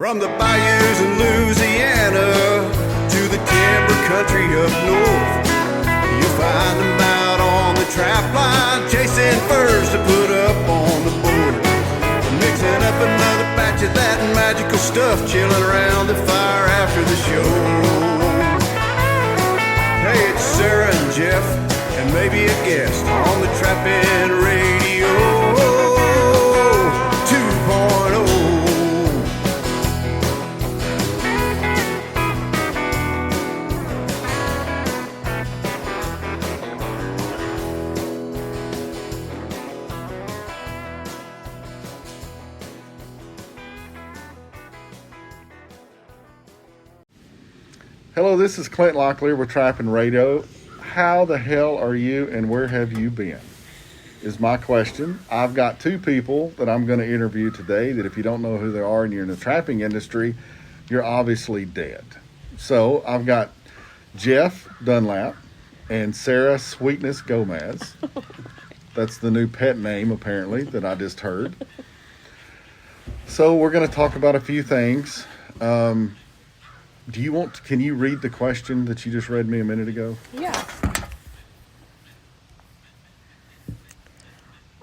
From the bayous in Louisiana to the timber country up north, you'll find them out on the trap line, chasing furs to put up on the board. Mixing up another batch of that magical stuff, chilling around the fire after the show. Hey, it's Sarah and Jeff, and maybe a guest on the Trappin' Radio 2.0. Hello, this is Clint Locklear with Trappin' Radio. How the hell are you and where have you been? Is my question. I've got two people that I'm going to interview today that if you don't know who they are and you're in the trapping industry, you're obviously dead. So I've got Jeff Dunlap and Sarah Sweetness Gomez. That's the new pet name apparently that I just heard. So we're going to talk about a few things. Can you read the question that you just read me a minute ago? Yeah.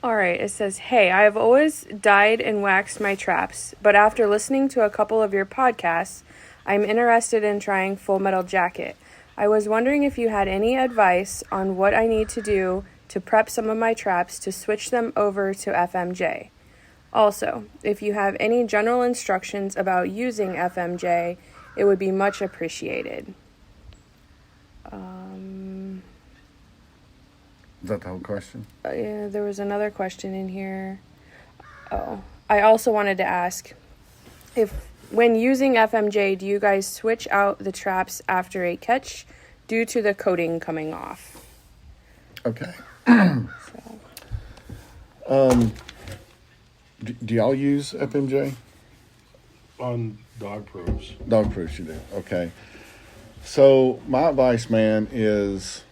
All right, it says, "Hey, I have always dyed and waxed my traps, but after listening to a couple of your podcasts, I'm interested in trying Full Metal Jacket. I was wondering if you had any advice on what I need to do to prep some of my traps to switch them over to FMJ. Also, if you have any general instructions about using FMJ, it would be much appreciated." Is that the whole question? Yeah, there was another question in here. Oh, I also wanted to ask if when using FMJ, do you guys switch out the traps after a catch due to the coating coming off? Okay. Do y'all use FMJ? On dog proofs. Dog proofs you do. Okay. So my advice, man, is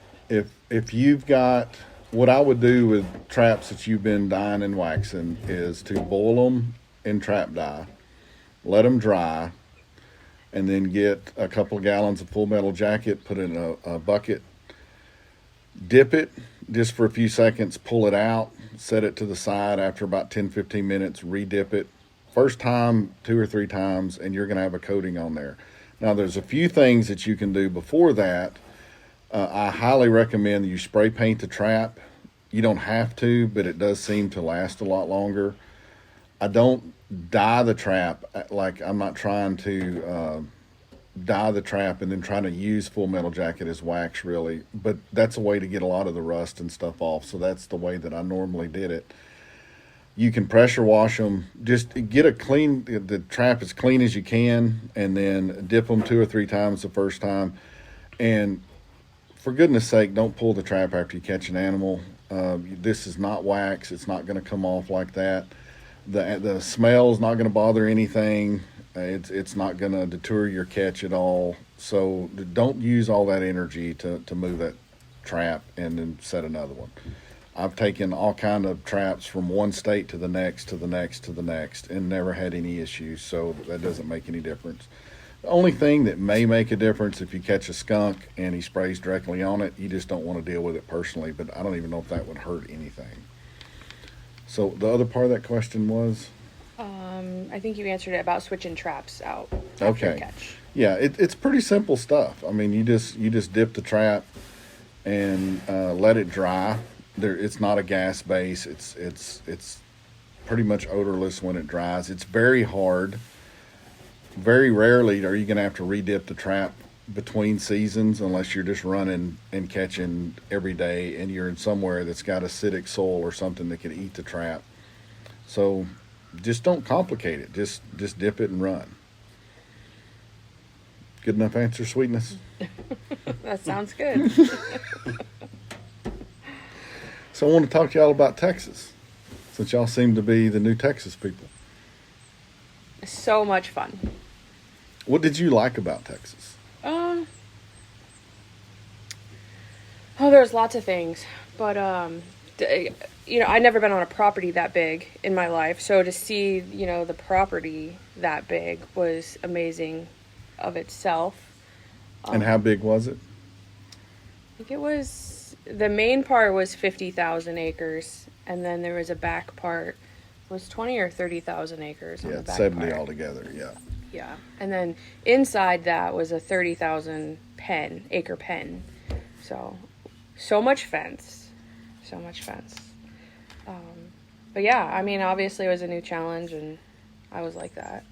if you've got, what I would do with traps that you've been dyeing and waxing is to boil them in trap dye, let them dry, and then get a couple of gallons of Full Metal Jacket, put it in a bucket, dip it just for a few seconds, pull it out, set it to the side. After about 10-15 minutes, re-dip it. First time, 2 or 3 times, and you're going to have a coating on there. Now, there's a few things that you can do before that. I highly recommend that you spray paint the trap. You don't have to, but it does seem to last a lot longer. I don't dye the trap. Like, I'm not trying to dye the trap and then trying to use Full Metal Jacket as wax, really. But that's a way to get a lot of the rust and stuff off, so that's the way that I normally did it. You can pressure wash them. Just get the trap as clean as you can, and then dip them 2 or 3 times the first time. And for goodness sake, don't pull the trap after you catch an animal. This is not wax. It's not going to come off like that. The smell is not going to bother anything. It's not going to deter your catch at all. So don't use all that energy to move that trap and then set another one. I've taken all kind of traps from one state to the next, to the next, to the next, and never had any issues, so that doesn't make any difference. The only thing that may make a difference if you catch a skunk and he sprays directly on it, you just don't want to deal with it personally, but I don't even know if that would hurt anything. So the other part of that question was? I think you answered it about switching traps out after Okay. catch. Yeah, it's pretty simple stuff. I mean, you just dip the trap and let it dry. It's not a gas base. It's pretty much odorless when it dries. It's very hard. Very rarely are you going to have to re-dip the trap between seasons unless you're just running and catching every day and you're in somewhere that's got acidic soil or something that can eat the trap. So just don't complicate it. Just dip it and run. Good enough answer, Sweetness? That sounds good. So I want to talk to y'all about Texas, since y'all seem to be the new Texas people. So much fun. What did you like about Texas? Oh, there's lots of things, but I've never been on a property that big in my life. So to see, the property that big was amazing of itself. And how big was it? I think the main part was 50,000 acres. And then there was a back part, was 20 or 30,000 acres on the back 70 part. altogether, yeah. Yeah. And then inside that was a 30,000 acre pen. So much fence. So much fence. But yeah, I mean, obviously it was a new challenge, and I was like that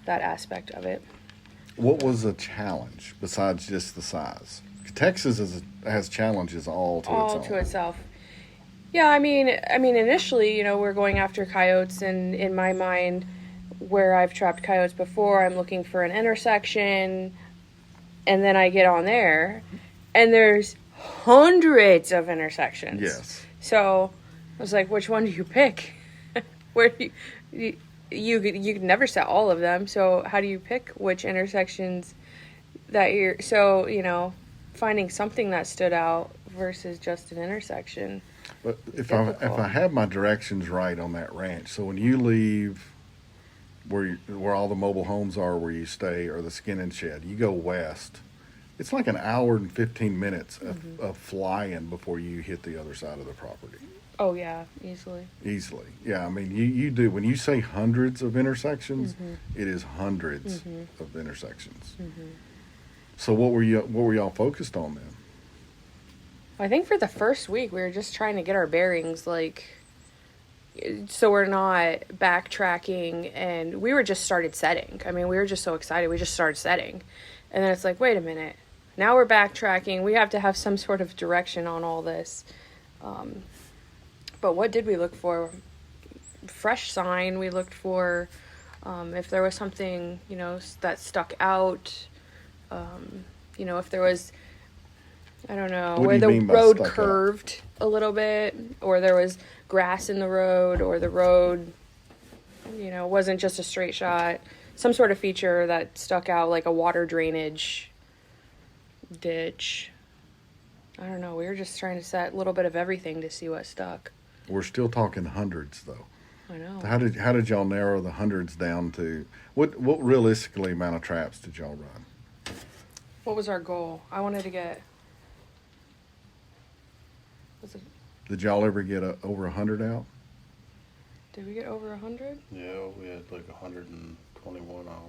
aspect of it. What was a challenge besides just the size? Texas has challenges all to itself. Yeah, I mean, initially, we're going after coyotes, and in my mind, where I've trapped coyotes before, I'm looking for an intersection, and then I get on there, and there's hundreds of intersections. Yes. So I was like, which one do you pick? Where do you could never set all of them. So how do you pick which intersections that you're? So finding something that stood out versus just an intersection. But if I have my directions right on that ranch, so when you leave where all the mobile homes are, where you stay, or the skin and shed, you go west. It's like an hour and 15 minutes of flying before you hit the other side of the property. Oh, yeah, easily. Easily. Yeah, I mean, you do. When you say hundreds of intersections, it is hundreds of intersections. So what were y'all focused on then? I think for the first week, we were just trying to get our bearings, so we're not backtracking, and we were just started setting. I mean, we were just so excited. We just started setting. And then it's like, wait a minute. Now we're backtracking. We have to have some sort of direction on all this. But what did we look for? Fresh sign. We looked for if there was something, that stuck out. If there was, I don't know, where the road curved a little bit, or there was grass in the road, or the road, wasn't just a straight shot. Some sort of feature that stuck out, like a water drainage ditch. I don't know. We were just trying to set a little bit of everything to see what stuck. We're still talking hundreds, though. I know. How did y'all narrow the hundreds down to what realistically amount of traps did y'all run? What was our goal? I wanted to get. Did y'all ever get over 100 out? Did we get over 100? Yeah, we had like 121 out.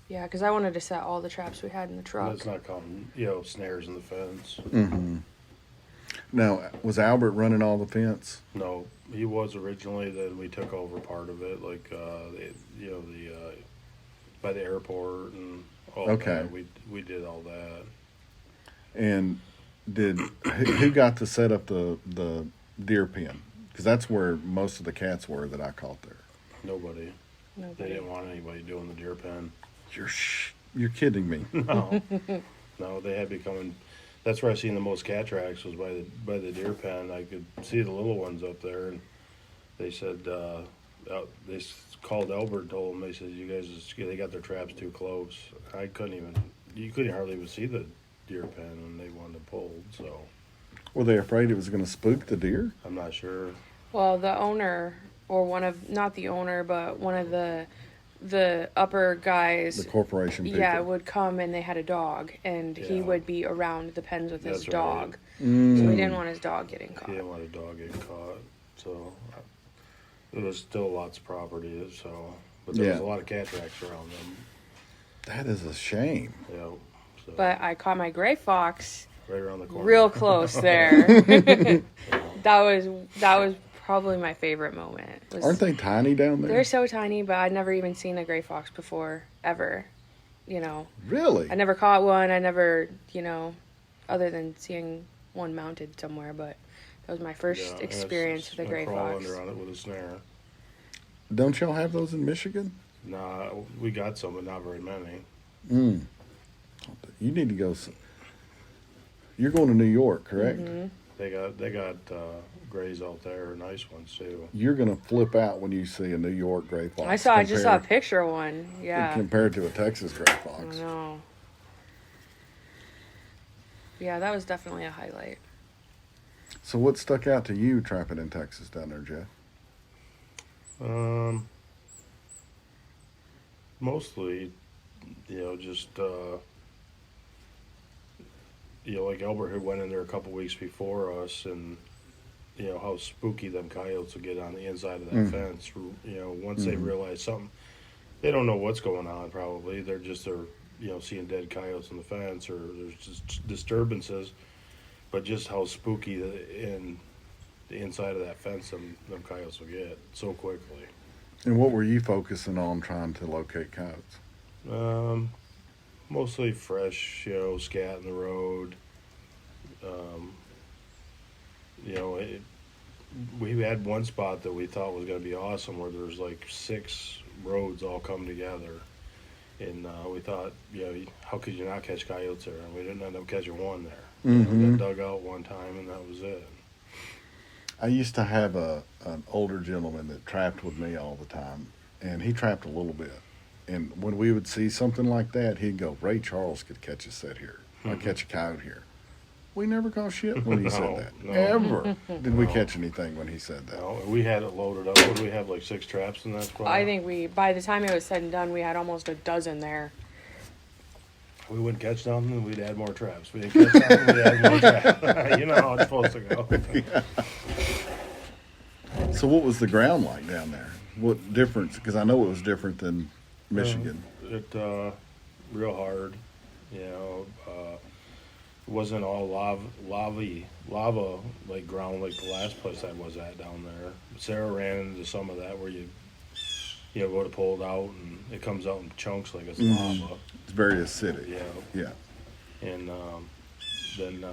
Yeah, because I wanted to set all the traps we had in the truck. That's not counting, snares in the fence. Now, was Albert running all the fence? No, he was originally. Then we took over part of it, like by the airport and all that. We did all that. And who got to set up the deer pen? Because that's where most of the cats were that I caught there. Nobody. They didn't want anybody doing the deer pen. You're kidding me. No, they had becoming. That's where I seen the most cat tracks was by the deer pen. I could see the little ones up there, and they said they called Albert and told him, they said, you guys, they got their traps too close. You couldn't hardly even see the deer pen when they wanted to pull. So were they afraid it was going to spook the deer? I'm not sure. Well, the owner, or not the owner, but one of the upper guys, the corporation people, would come, and they had a dog, and he would be around the pens with his dog. Right. So he didn't want his dog getting caught. He didn't want a dog getting caught. So there was still lots of property. But there was a lot of cat tracks around them. That is a shame. Yeah. So. But I caught my gray fox right around the corner, real close there. That was probably my favorite moment. Aren't they tiny down there? They're so tiny, but I'd never even seen a gray fox before, ever. Really? I never caught one. I never, other than seeing one mounted somewhere, but that was my first experience with a gray fox. Under on it with a snare. Don't y'all have those in Michigan? Nah, we got some, but not very many. You need to go. You're going to New York, correct? Mm-hmm. They got grays out there, nice ones too. You're gonna flip out when you see a New York gray fox. I just saw a picture of one. Yeah. Compared to a Texas gray fox. I know. Yeah, that was definitely a highlight. So what stuck out to you trapping in Texas down there, Jeff? Mostly, just like Albert had went in there a couple weeks before us, and how spooky them coyotes will get on the inside of that fence. Once they realize something, they don't know what's going on. Probably they're seeing dead coyotes on the fence, or there's just disturbances. But just how spooky in the inside of that fence them coyotes will get so quickly. And what were you focusing on trying to locate coyotes? Mostly fresh, scat in the road. We had one spot that we thought was going to be awesome where there's like 6 roads all come together. And we thought, how could you not catch coyotes there? And we didn't end up catching one there. We got dug out one time, and that was it. I used to have an older gentleman that trapped with me all the time, and he trapped a little bit. And when we would see something like that, he'd go, Ray Charles could catch a set here. I'd catch a coyote here. We never caught shit when he said that. No. Ever did we catch anything when he said that. No, we had it loaded up. What do we have, like 6 traps in that spot? I think by the time it was said and done, we had almost a dozen there. We wouldn't catch something, we'd add more traps. We didn't catch something, we'd add more traps. You know how it's supposed to go. Yeah. So what was the ground like down there? What difference? Because I know it was different than Michigan. Real hard. It wasn't all lava like ground like the last place I was at down there. Sarah ran into some of that where you go to pull it out and it comes out in chunks like it's lava. It's very acidic. Yeah. And then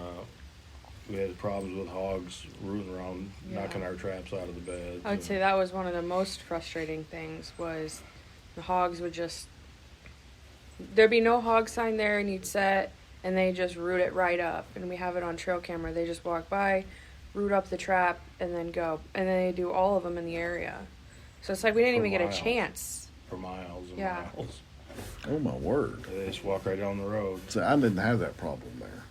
we had problems with hogs rooting around, knocking our traps out of the bed. I would say that was one of the most frustrating things was the hogs would there'd be no hog sign there, and you'd set, and they just root it right up. And we have it on trail camera. They just walk by, root up the trap, and then go. And then they do all of them in the area. So it's like we didn't even get a chance. For miles and miles. Oh, my word. They just walk right down the road. So I didn't have that problem there.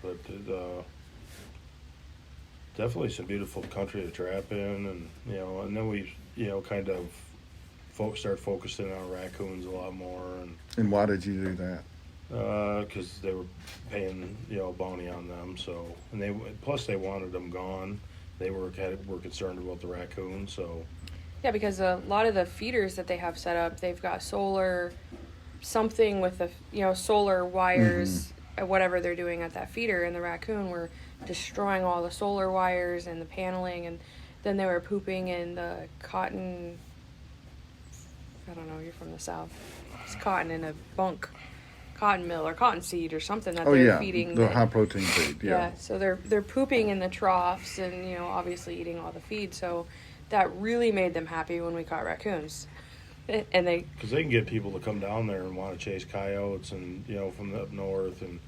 But definitely some beautiful country to trap in, and and then we kind of start focusing on raccoons a lot more. And why did you do that? Because they were paying a bounty on them. So plus they wanted them gone. They were concerned about the raccoons. So yeah, because a lot of the feeders that they have set up, they've got something with the solar wires. Whatever they're doing at that feeder, and the raccoon were destroying all the solar wires and the paneling, and then they were pooping in the cotton. I don't know, you're from the South. It's cotton in a cotton mill or cotton seed or something that they're feeding. The high protein feed. Yeah. So they're pooping in the troughs and obviously eating all the feed. So that really made them happy when we caught raccoons. And because they can get people to come down there and want to chase coyotes and from the up north and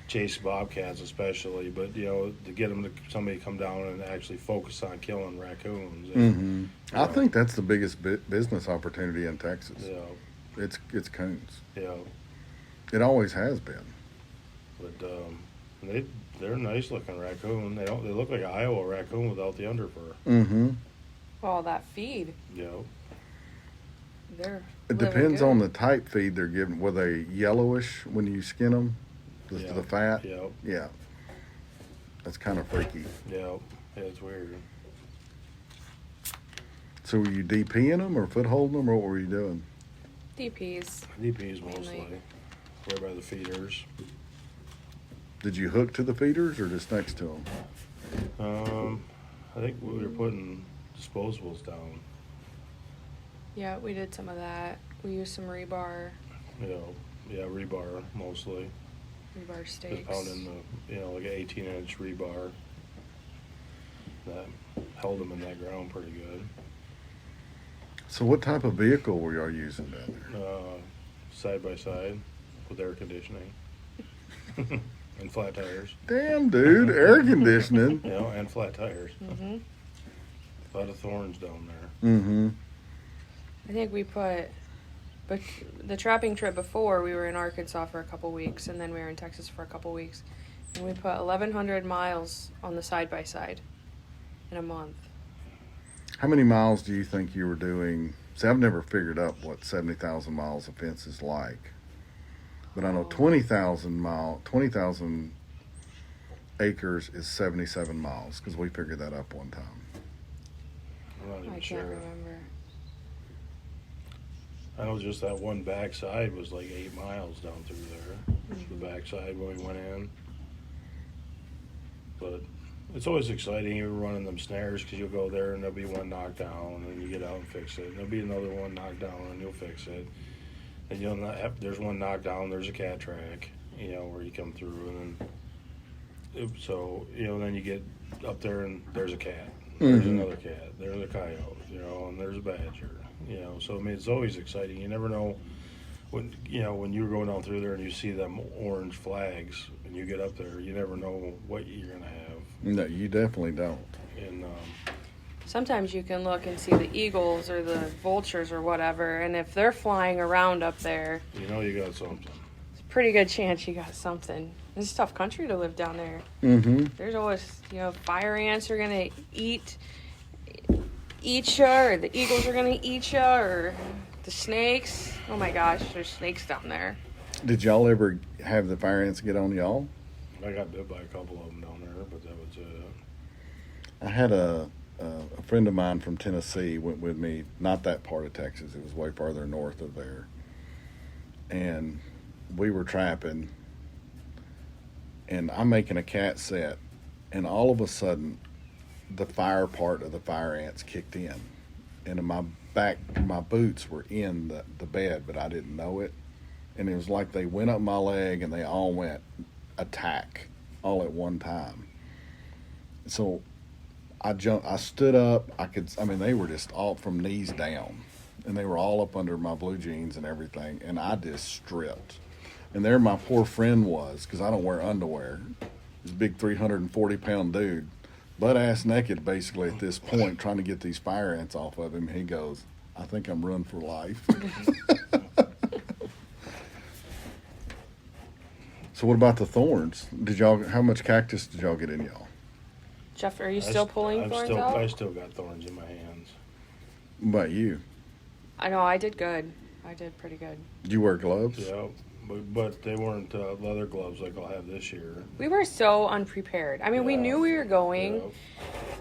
chase bobcats especially, but to get somebody to come down and actually focus on killing raccoons. And, I think that's the biggest business opportunity in Texas. It's coons. It always has been. But they're a nice looking raccoon. They look like an Iowa raccoon without the underfur. All that feed. It depends on the type feed they're given. Were they yellowish when you skin them? The fat? Yeah. That's kind of freaky. Yeah, it's weird. So were you DPing them or foot holding them, or what were you doing? DPs. DPs mostly. Right by the feeders. Did you hook to the feeders or just next to them? I think we were putting disposables down. Yeah, we did some of that. We used some rebar. Rebar mostly. Rebar stakes. Just pounding like an 18-inch rebar. That held them in that ground pretty good. So what type of vehicle were y'all using down there? Side by side with air conditioning. And flat tires. Damn, dude, air conditioning. And flat tires. A lot of thorns down there. I think but the trapping trip before, we were in Arkansas for a couple weeks, and then we were in Texas for a couple weeks. And we put 1,100 miles on the side-by-side in a month. How many miles do you think you were doing? See, I've never figured out what 70,000 miles of fence is like. But I know 20,000 acres is 77 miles because we figured that up one time. I'm not even I sure. can't remember. I know just that one backside was like 8 miles down through there. The backside when we went in. But it's always exciting. You're running them snares because you'll go there and there'll be one knocked down and you get out and fix it. And there'll be another one knocked down and you'll fix it. And you'll not have, there's one knocked down, there's a cat track, where you come through. And then, then you get up there and there's a cat. There's another cat. There's a coyote, and there's a badger. So I mean, it's always exciting. You never know when you're going down through there and you see them orange flags and you get up there, you never know what you're gonna have. No, you definitely don't. And Sometimes you can look and see the eagles or the vultures or whatever, and if they're flying around up there, you got something. it's a pretty good chance you got something. It's a tough country to live down there. Mm-hmm. There's always, fire ants are gonna eat you, or the eagles are gonna eat you, or the snakes. Oh my gosh, there's snakes down there. Did y'all ever have the fire ants get on y'all? I got bit by a couple of them down there, but that was it. I had a friend of mine from Tennessee went with me, not that part of Texas, it was way farther north of there. And we were trapping, and I'm making a cat set, and all of a sudden, the fire part of the fire ants kicked in. And my boots were in the bed, but I didn't know it. And it was like they went up my leg and they all went attack all at one time. So I stood up. They were just all from knees down, and they were all up under my blue jeans and everything, and I just stripped. And there my poor friend was, because I don't wear underwear. This big 340-pound dude, butt-ass naked basically at this point, trying to get these fire ants off of him. He goes, I think I'm run for life. So what about the thorns? How much cactus did y'all get in y'all? Jeff, are you still pulling thorns out? I still got thorns in my hands. What about you? I know, I did good. I did pretty good. Did you wear gloves? Yeah, but they weren't leather gloves like I'll have this year. We were so unprepared. I mean, we knew we were going.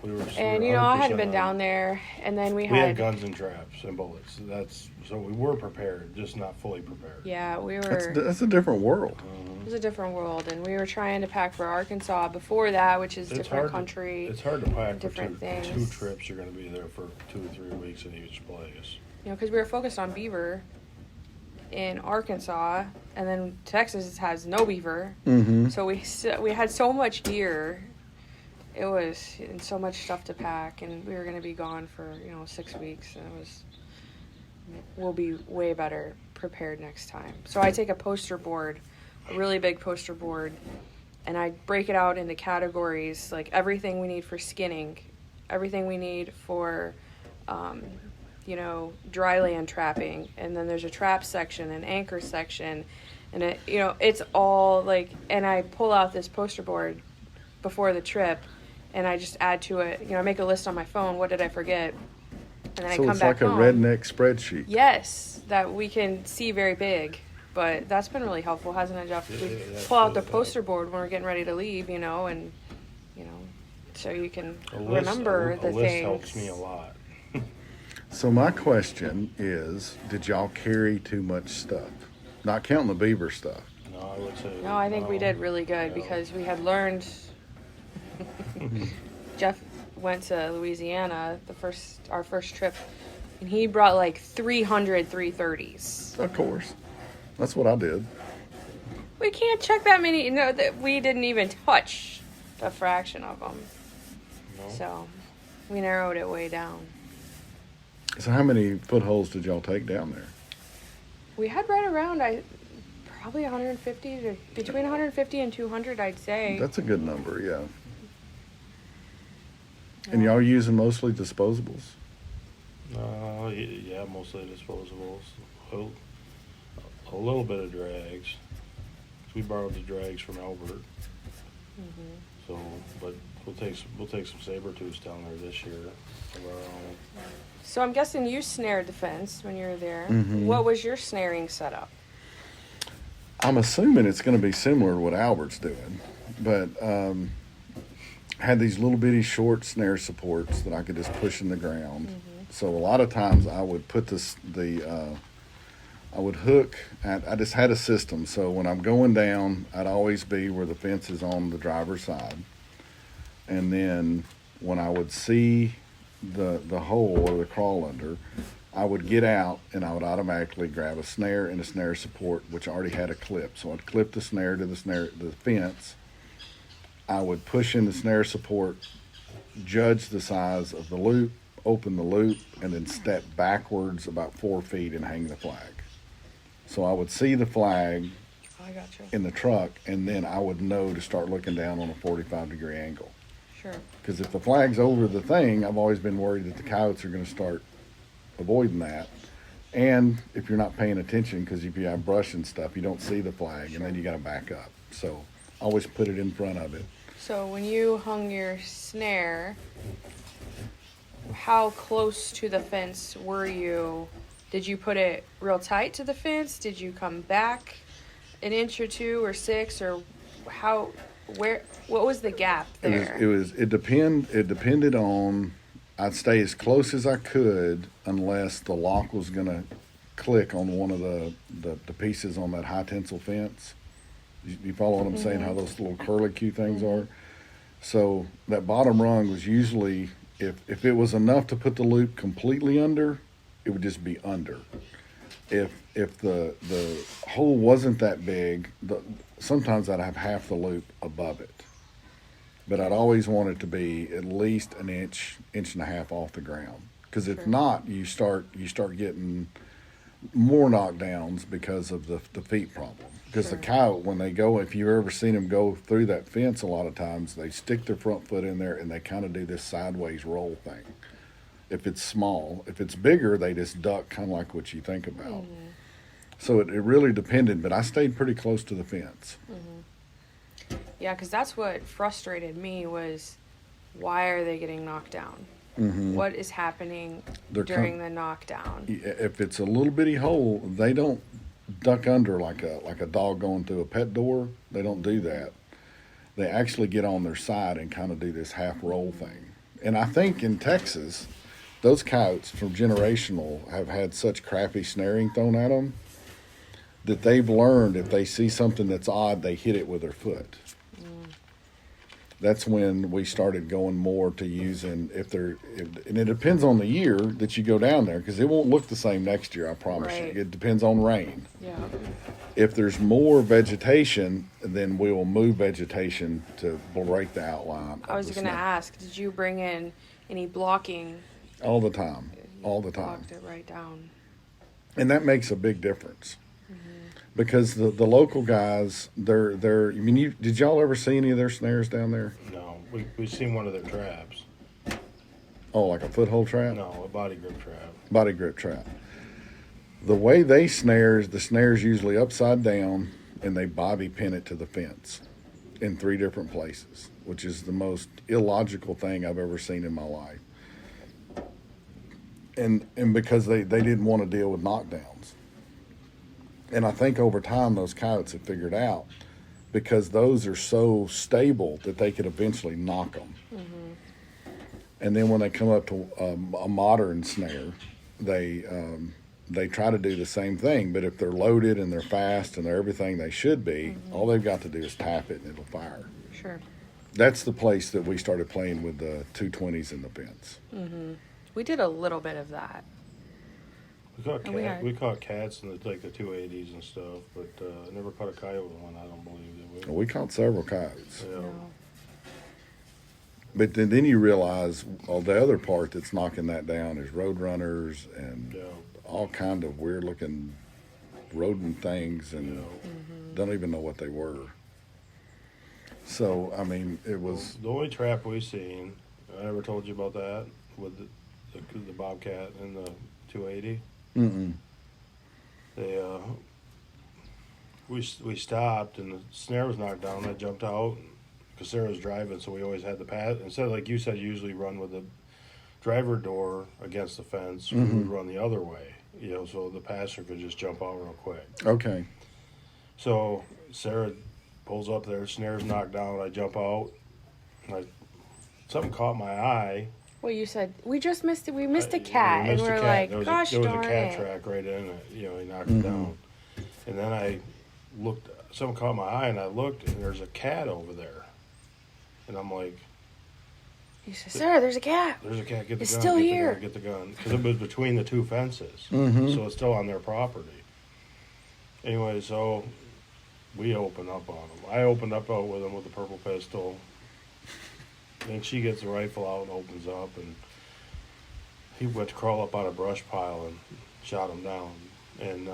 Yeah. And, I hadn't been down there. And then we had guns and traps and bullets. So we were prepared, just not fully prepared. Yeah, we were. That's a different world. It was a different world. And we were trying to pack for Arkansas before that, which is different country. It's hard to pack different for things. two trips. You're going to be there for 2 or 3 weeks in each place. Because we were focused on beaver in Arkansas, and then Texas has no beaver. Mm-hmm. So we had so much gear. It was and so much stuff to pack, and we were going to be gone for 6 weeks, and we'll be way better prepared next time. So I take a poster board, a really big poster board, and I break it out into categories, like everything we need for skinning, everything we need for dry land trapping, and then there's a trap section, an anchor section, and it's all like, and I pull out this poster board before the trip, and I just add to it, I make a list on my phone, what did I forget, and then I come back home. So it's like a redneck spreadsheet. Yes, that we can see very big, but that's been really helpful, hasn't it, Jeff? We pull out the poster board when we're getting ready to leave, and so you can remember the things. A list helps me a lot. So my question is, did y'all carry too much stuff? Not counting the beaver stuff. No, I would say. No, I think we did really good because we had learned. Jeff went to Louisiana our first trip, and he brought like 300 330s. Of course, that's what I did. We can't check that many. No, that we didn't even touch a fraction of them. No. So we narrowed it way down. So how many footholds did y'all take down there? We had right around probably 150 to between 150 and 200, I'd say. That's a good number, yeah. And y'all using mostly disposables? Yeah, mostly disposables. A little bit of drags. We borrowed the drags from Albert. we'll take some saber-tooths down there this year of our own. So I'm guessing you snared the fence when you were there. Mhm. What was your snaring setup? I'm assuming it's going to be similar to what Albert's doing, but had these little bitty short snare supports that I could just push in the ground. So a lot of times I would put I would hook. I just had a system. So when I'm going down, I'd always be where the fence is on the driver's side, and then when I would see the hole or the crawl under, I would get out and I would automatically grab a snare and a snare support, which already had a clip. So I'd clip the snare to the fence. I would push in the snare support, judge the size of the loop, open the loop, and then step backwards about 4 feet and hang the flag. So I would see the flag I gotcha. in the truck, and then I would know to start looking down on a 45-degree angle. Sure. Because if the flag's over the thing, I've always been worried that the coyotes are going to start avoiding that. And if you're not paying attention, because if you have brush and stuff, you don't see the flag, and then you got to back up. So always put it in front of it. So when you hung your snare, how close to the fence were you? Did you put it real tight to the fence? Did you come back an inch or 2 or 6, or how? What was the gap there? It depended on. I'd stay as close as I could unless the lock was gonna click on one of the pieces on that high tensile fence. You follow what I'm saying? How those little curly Q things are. So that bottom rung was usually, if it was enough to put the loop completely under, it would just be under. If the hole wasn't that big, sometimes I'd have half the loop above it. But I'd always want it to be at least an inch and a half off the ground. Because if not, you start getting more knockdowns because of the feet problem. Because the coyote, when they go, if you've ever seen them go through that fence, a lot of times they stick their front foot in there and they kind of do this sideways roll thing. If it's small, if it's bigger, they just duck, kind of like what you think about. So it really depended, but I stayed pretty close to the fence. Yeah, because that's what frustrated me was, why are they getting knocked down? What is happening during the knockdown? If it's a little bitty hole, they don't duck under like a dog going through a pet door. They don't do that. They actually get on their side and kind of do this half roll thing. And I think in Texas, those coyotes from generational have had such crappy snaring thrown at them that they've learned if they see something that's odd, they hit it with their foot. That's when we started going more to using, and it depends on the year that you go down there, because it won't look the same next year, I promise Right. you. It depends on rain. Yeah. If there's more vegetation, then we will move vegetation to break the outline. I was going to ask, did you bring in any blocking? All the time. All the time. Blocked it right down. And that makes a big difference. Because the local guys, they're. I mean, did y'all ever see any of their snares down there? No, we've seen one of their traps. Oh, like a foothold trap? No, a body grip trap. Body grip trap. The way they snare is the snare's usually upside down, and they bobby pin it to the fence in 3 different places, which is the most illogical thing I've ever seen in my life. And because they didn't want to deal with knockdowns. And I think over time those coyotes have figured out, because those are so stable that they could eventually knock them. And then when they come up to a modern snare, they try to do the same thing. But if they're loaded and they're fast and they're everything they should be, all they've got to do is tap it and it'll fire. Sure. That's the place that we started playing with the 220s in the fence. We did a little bit of that. We caught cats in the 280s and stuff, but never caught a coyote in one. I don't believe that We caught several coyotes. Yeah. No. But then you realize the other part that's knocking that down is roadrunners and Yeah. all kind of weird looking rodent things, and don't even know what they were. So, I mean, it was... The only trap we seen, I never told you about that, with the bobcat and the 280. They we stopped and the snare was knocked down. I jumped out, because Sarah's driving, so we always had the pass. Instead of, like you said, usually run with the driver door against the fence, we would run the other way, so the passenger could just jump out real quick. Okay. So Sarah pulls up there, snare's knocked down, I jump out, something caught my eye. Well, you said, we just missed it. We missed a cat. And we're like, gosh darn it. There was a cat track right in it. He knocked it down. And then I looked, something caught my eye, and I looked, and there's a cat over there. And I'm like... You said, Sarah, there's a cat. There's a cat. Get the gun. It's still here. Get the gun. Because it was between the two fences. Mm-hmm. So it's still on their property. Anyway, so we open up on him. I opened up with him with the purple pistol. Then she gets the rifle out and opens up, and he went to crawl up on a brush pile and shot him down. And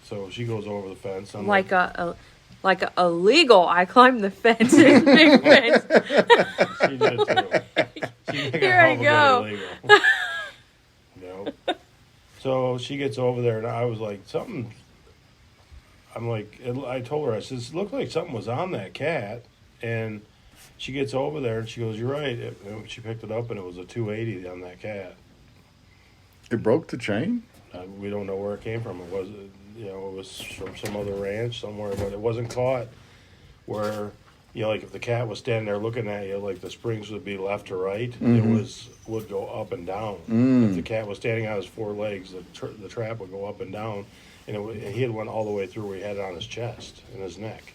so she goes over the fence. I'm like a illegal. I climbed the fence. It's big fence. She did too. She did Here I go. Illegal. So she gets over there, and I was like, something. I'm like, I told her, I said, it looked like something was on that cat, and she gets over there and she goes, "You're right." And she picked it up, and it was a 280 on that cat. It broke the chain? We don't know where it came from. It was, it was from some other ranch somewhere, but it wasn't caught where, like if the cat was standing there looking at you, like the springs would be left to right. Mm-hmm. It would go up and down. If the cat was standing on his four legs, the trap would go up and down, and he had went all the way through where he had it on his chest and his neck.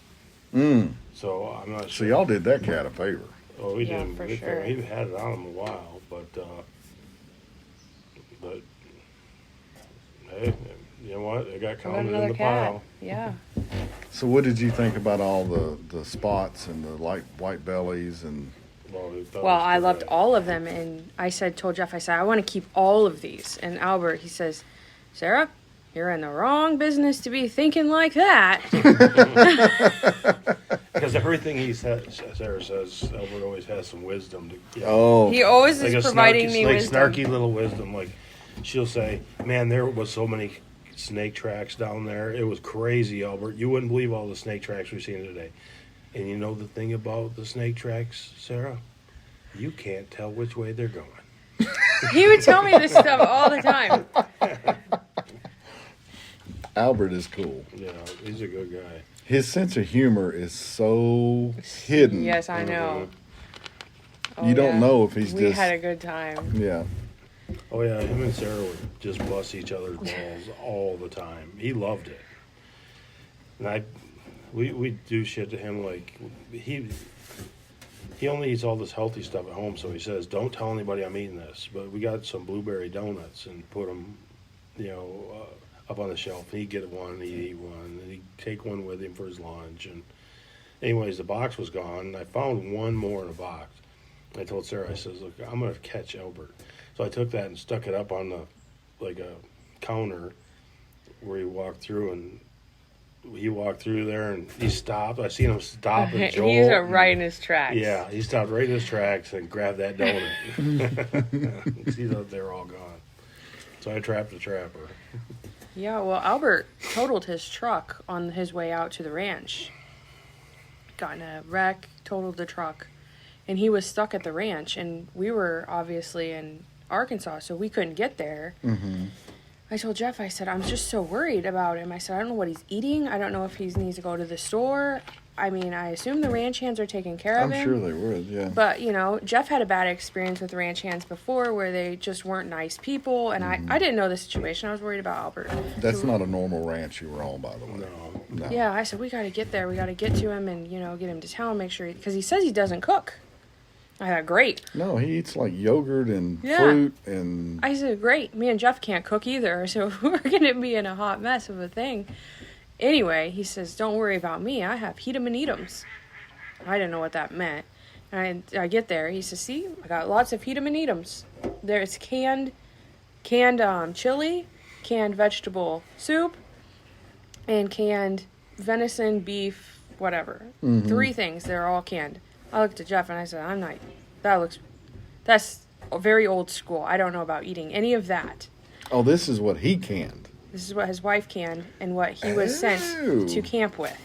So I'm not sure. So y'all did that cat a favor. Oh, we Yeah, did. for sure. He had it on him a while, but hey, you know what? It got We got counted in another the cat. pile. Yeah. So what did you think about all the spots and the light white bellies and? Well, I loved all of them, and told Jeff, I said, I want to keep all of these. And Albert, he says, Sarah, you're in the wrong business to be thinking like that. Because everything he says, Sarah says, Albert always has some wisdom. Oh. He always like is providing snarky, me like wisdom. snarky little wisdom. Like she'll say, "Man, there was so many snake tracks down there. It was crazy, Albert. You wouldn't believe all the snake tracks we've seen today." And you know the thing about the snake tracks, Sarah? You can't tell which way they're going. He would tell me this stuff all the time. Albert is cool. Yeah, he's a good guy. His sense of humor is so hidden. Yes, I know. You don't know if he's we just... had a good time. Yeah. Oh yeah, him and Sarah would just bust each other's balls all the time. He loved it. And we do shit to him like he only eats all this healthy stuff at home, so he says, "Don't tell anybody I'm eating this." But we got some blueberry donuts and put them, up on the shelf. He'd get one, and he'd eat one, and he'd take one with him for his lunch. And anyways, the box was gone, and I found one more in a box. I told Sarah, I says, "Look, I'm gonna catch Albert." So I took that and stuck it up on a counter where he walked through, and he walked through there and he stopped. I seen him stop and jolt. He's right in his tracks. Yeah, he stopped right in his tracks and grabbed that donut. See, they're all gone. So I trapped the trapper. Yeah, well, Albert totaled his truck on his way out to the ranch. Got in a wreck, totaled the truck, and he was stuck at the ranch. And we were obviously in Arkansas, so we couldn't get there. Mm-hmm. I told Jeff, I said, I'm just so worried about him. I said, I don't know what he's eating. I don't know if he needs to go to the store. I mean, I assume the ranch hands are taking care of him. I'm sure they would, yeah. But, Jeff had a bad experience with ranch hands before where they just weren't nice people. And I didn't know the situation. I was worried about Albert. That's not a normal ranch you were on, by the way. No. Yeah, I said, we got to get there. We got to get to him and, get him to town, make sure. Because he says he doesn't cook. I thought, great. No, he eats like yogurt and Yeah. fruit and... I said, great. Me and Jeff can't cook either, so we're going to be in a hot mess of a thing. Anyway, he says, don't worry about me. I have heat 'em and eat 'ems. I didn't know what that meant. And I get there. He says, see, I got lots of heat 'em and eat 'ems. There's canned chili, canned vegetable soup, and canned venison, beef, whatever. 3 things. They're all canned. I looked at Jeff and I said, that's very old school. I don't know about eating any of that. Oh, this is what he canned. This is what his wife canned and what he was sent to camp with.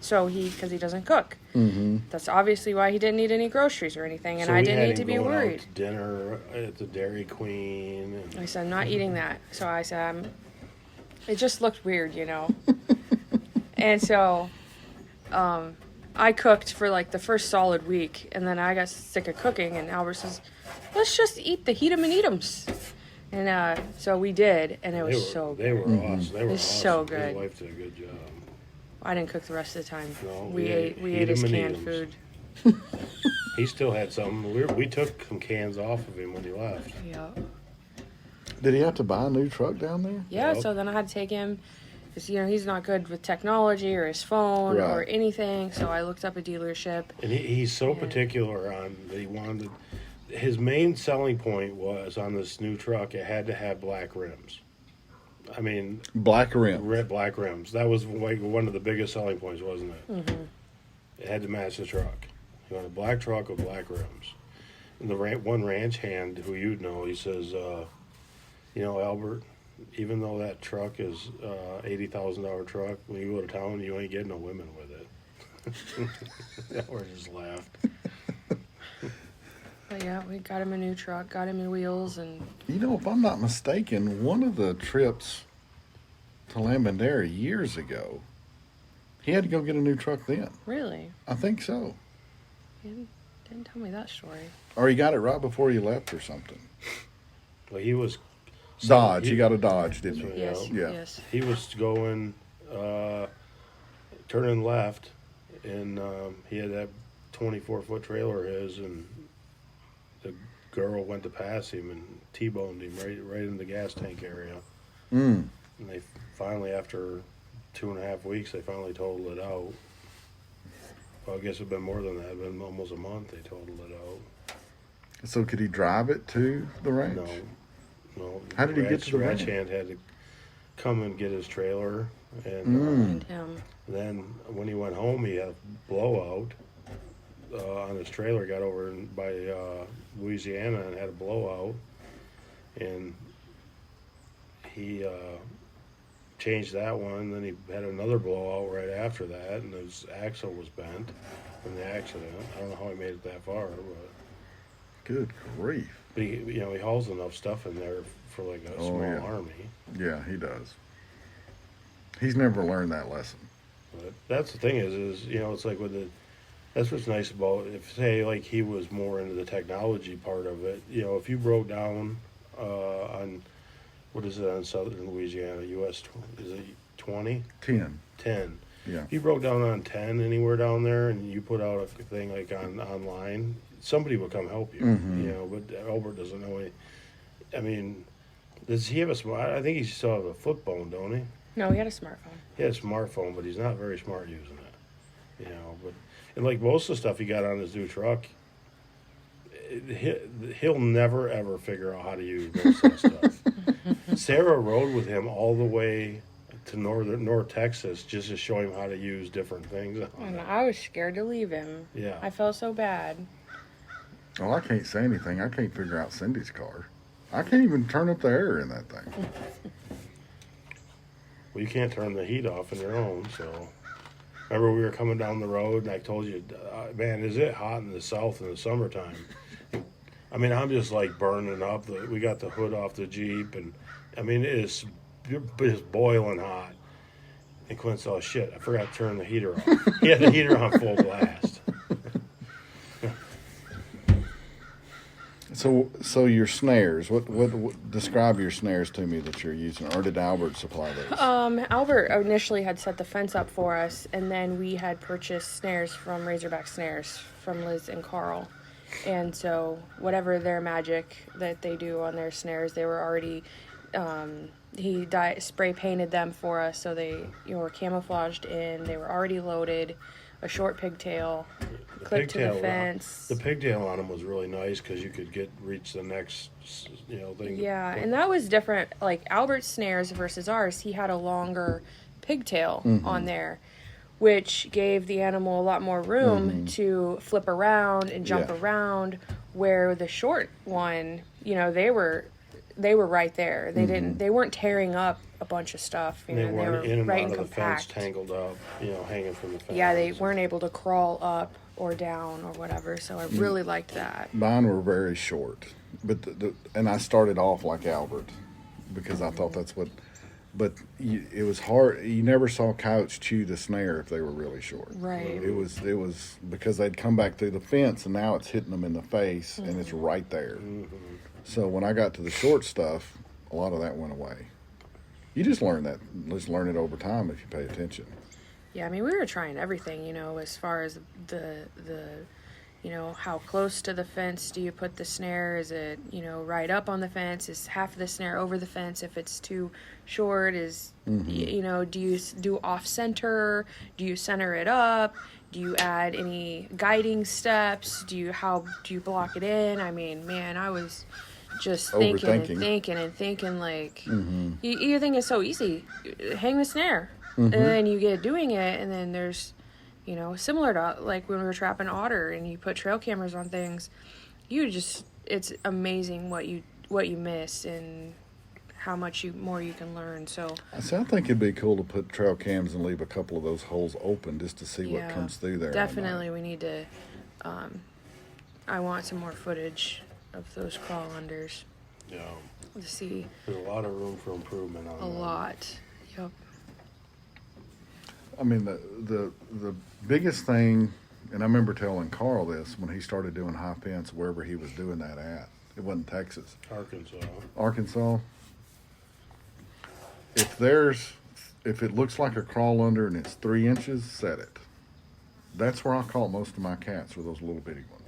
So because he doesn't cook. Mm-hmm. That's obviously why he didn't need any groceries or anything, and So I we didn't had need to him be going worried. out to dinner at the Dairy Queen. And I said, I'm not eating that. So I said, it just looked weird, And so I cooked for like the first solid week, and then I got sick of cooking, and Albert says, let's just eat the heat 'em and eat 'ems. And so we did, and it was so good. They were awesome. They were It's awesome. so His good. wife did a good job. I didn't cook the rest of the time. No, we ate eat his 'em and canned eat 'ems. food. He still had some. We took some cans off of him when he left. Yeah. Did he have to buy a new truck down there? Yeah, Yep. so then I had to take him, because, he's not good with technology or his phone or Right. anything, so I looked up a dealership. And he's so particular on that he wanted. His main selling point was on this new truck. It had to have black rims. I mean, Black rim. black rims. That was like one of the biggest selling points, wasn't it? Mm-hmm. It had to match the truck. He wanted a black truck with black rims. And the one ranch hand who you'd know, he says, Albert, even though that truck is $80,000 truck, when you go to town, you ain't getting no women with it. Or just laughed. But yeah, we got him a new truck, got him in wheels, and If I'm not mistaken, one of the trips to Lambandera years ago, he had to go get a new truck then. really, I think so. he didn't tell me that story. Or he got it right before he left or something. Well, he was Dodge. He got a Dodge, didn't he? Yes, Yeah. yes. He was going, turning left, and he had that 24-foot trailer of his, and the girl went to pass him and T-boned him right in the gas tank area. Mm. And they finally, after 2.5 weeks, they finally totaled it out. Well, I guess it'd been more than that. It'd been almost a month they totaled it out. So could he drive it to the ranch? No. How did he get to the ranch ranch? hand had to come and get his trailer, and And him. then when he went home, he had a blowout on his trailer. Got over by Louisiana and had a blowout, and he changed that one. Then he had another blowout right after that, and his axle was bent from the accident. I don't know how he made it that far, but Good grief. he hauls enough stuff in there for like a small yeah. army. Yeah, he does. He's never learned that lesson. But that's the thing is it's like that's what's nice about if say like he was more into the technology part of it. If you broke down on what is it on southern Louisiana, US is it 20? 10. 10. Yeah. If you broke down on 10 anywhere down there and you put out a thing like online, somebody would come help you. Mhm. But Albert doesn't know any. I mean, does he have a smart? I think he still have a flip phone, don't he? No, he had a smartphone. He has a smartphone, but he's not very smart using it. But and like most of the stuff he got on his new truck, he'll never ever figure out how to use most of that stuff. Sarah rode with him all the way to North Texas just to show him how to use different things. And I was scared to leave him. Yeah. I felt so bad. Oh, I can't say anything. I can't figure out Cindy's car. I can't even turn up the air in that thing. Well, you can't turn the heat off on your own, so. Remember we were coming down the road and I told you, man, is it hot in the south in the summertime? I mean, I'm just like burning up. We got the hood off the Jeep, and I mean, it's boiling hot. And Clint said, oh shit, I forgot to turn the heater off. He had the heater on full blast. So your snares, what describe your snares to me that you're using, or did Albert supply those? Albert initially had set the fence up for us, and then we had purchased snares from Razorback Snares from Liz and Carl. And so whatever their magic that they do on their snares, they were already, he spray painted them for us, so they were camouflaged in. They were already loaded, a short pigtail, clipped to the fence. The pigtail on them was really nice because you could reach the next, thing. Yeah, and that was different. Like Albert's snares versus ours, he had a longer pigtail on there, which gave the animal a lot more room to flip around and jump around. Where the short one, they were they were right there. They weren't tearing up a bunch of stuff. You And know, they they were weren't in and right out and of the fence, compact. tangled up, hanging from the fence. Yeah, they weren't able to crawl up or down or whatever. So I really liked that. Mine were very short, but and I started off like Albert because I thought that's what. But it was hard. You never saw coyotes chew the snare if they were really short. Right. It was because they'd come back through the fence, and now it's hitting them in the face, and it's right there. So when I got to the short stuff, a lot of that went away. You just learn that. Just learn it over time if you pay attention. Yeah, I mean, we were trying everything, as far as the how close to the fence do you put the snare? Is it, right up on the fence? Is half of the snare over the fence? If it's too short, do you do off center? Do you center it up? Do you add any guiding steps? How do you block it in? I mean, man, I was just thinking and thinking like, you think it's so easy. Hang the snare. And then you get doing it, and then there's, similar to like when we were trapping otter and you put trail cameras on things, it's amazing what you miss and how much more you can learn. So I think it'd be cool to put trail cams and leave a couple of those holes open just to see what comes through there. Definitely, we need to. I want some more footage of those crawl unders. Yeah. To see. There's a lot of room for improvement on that. A lot. Yep. I mean, the biggest thing, and I remember telling Carl this when he started doing high fence wherever he was doing that at. It wasn't Texas. Arkansas. If it looks like a crawl under and it's 3 inches, set it. That's where I caught most of my cats, were those little bitty ones.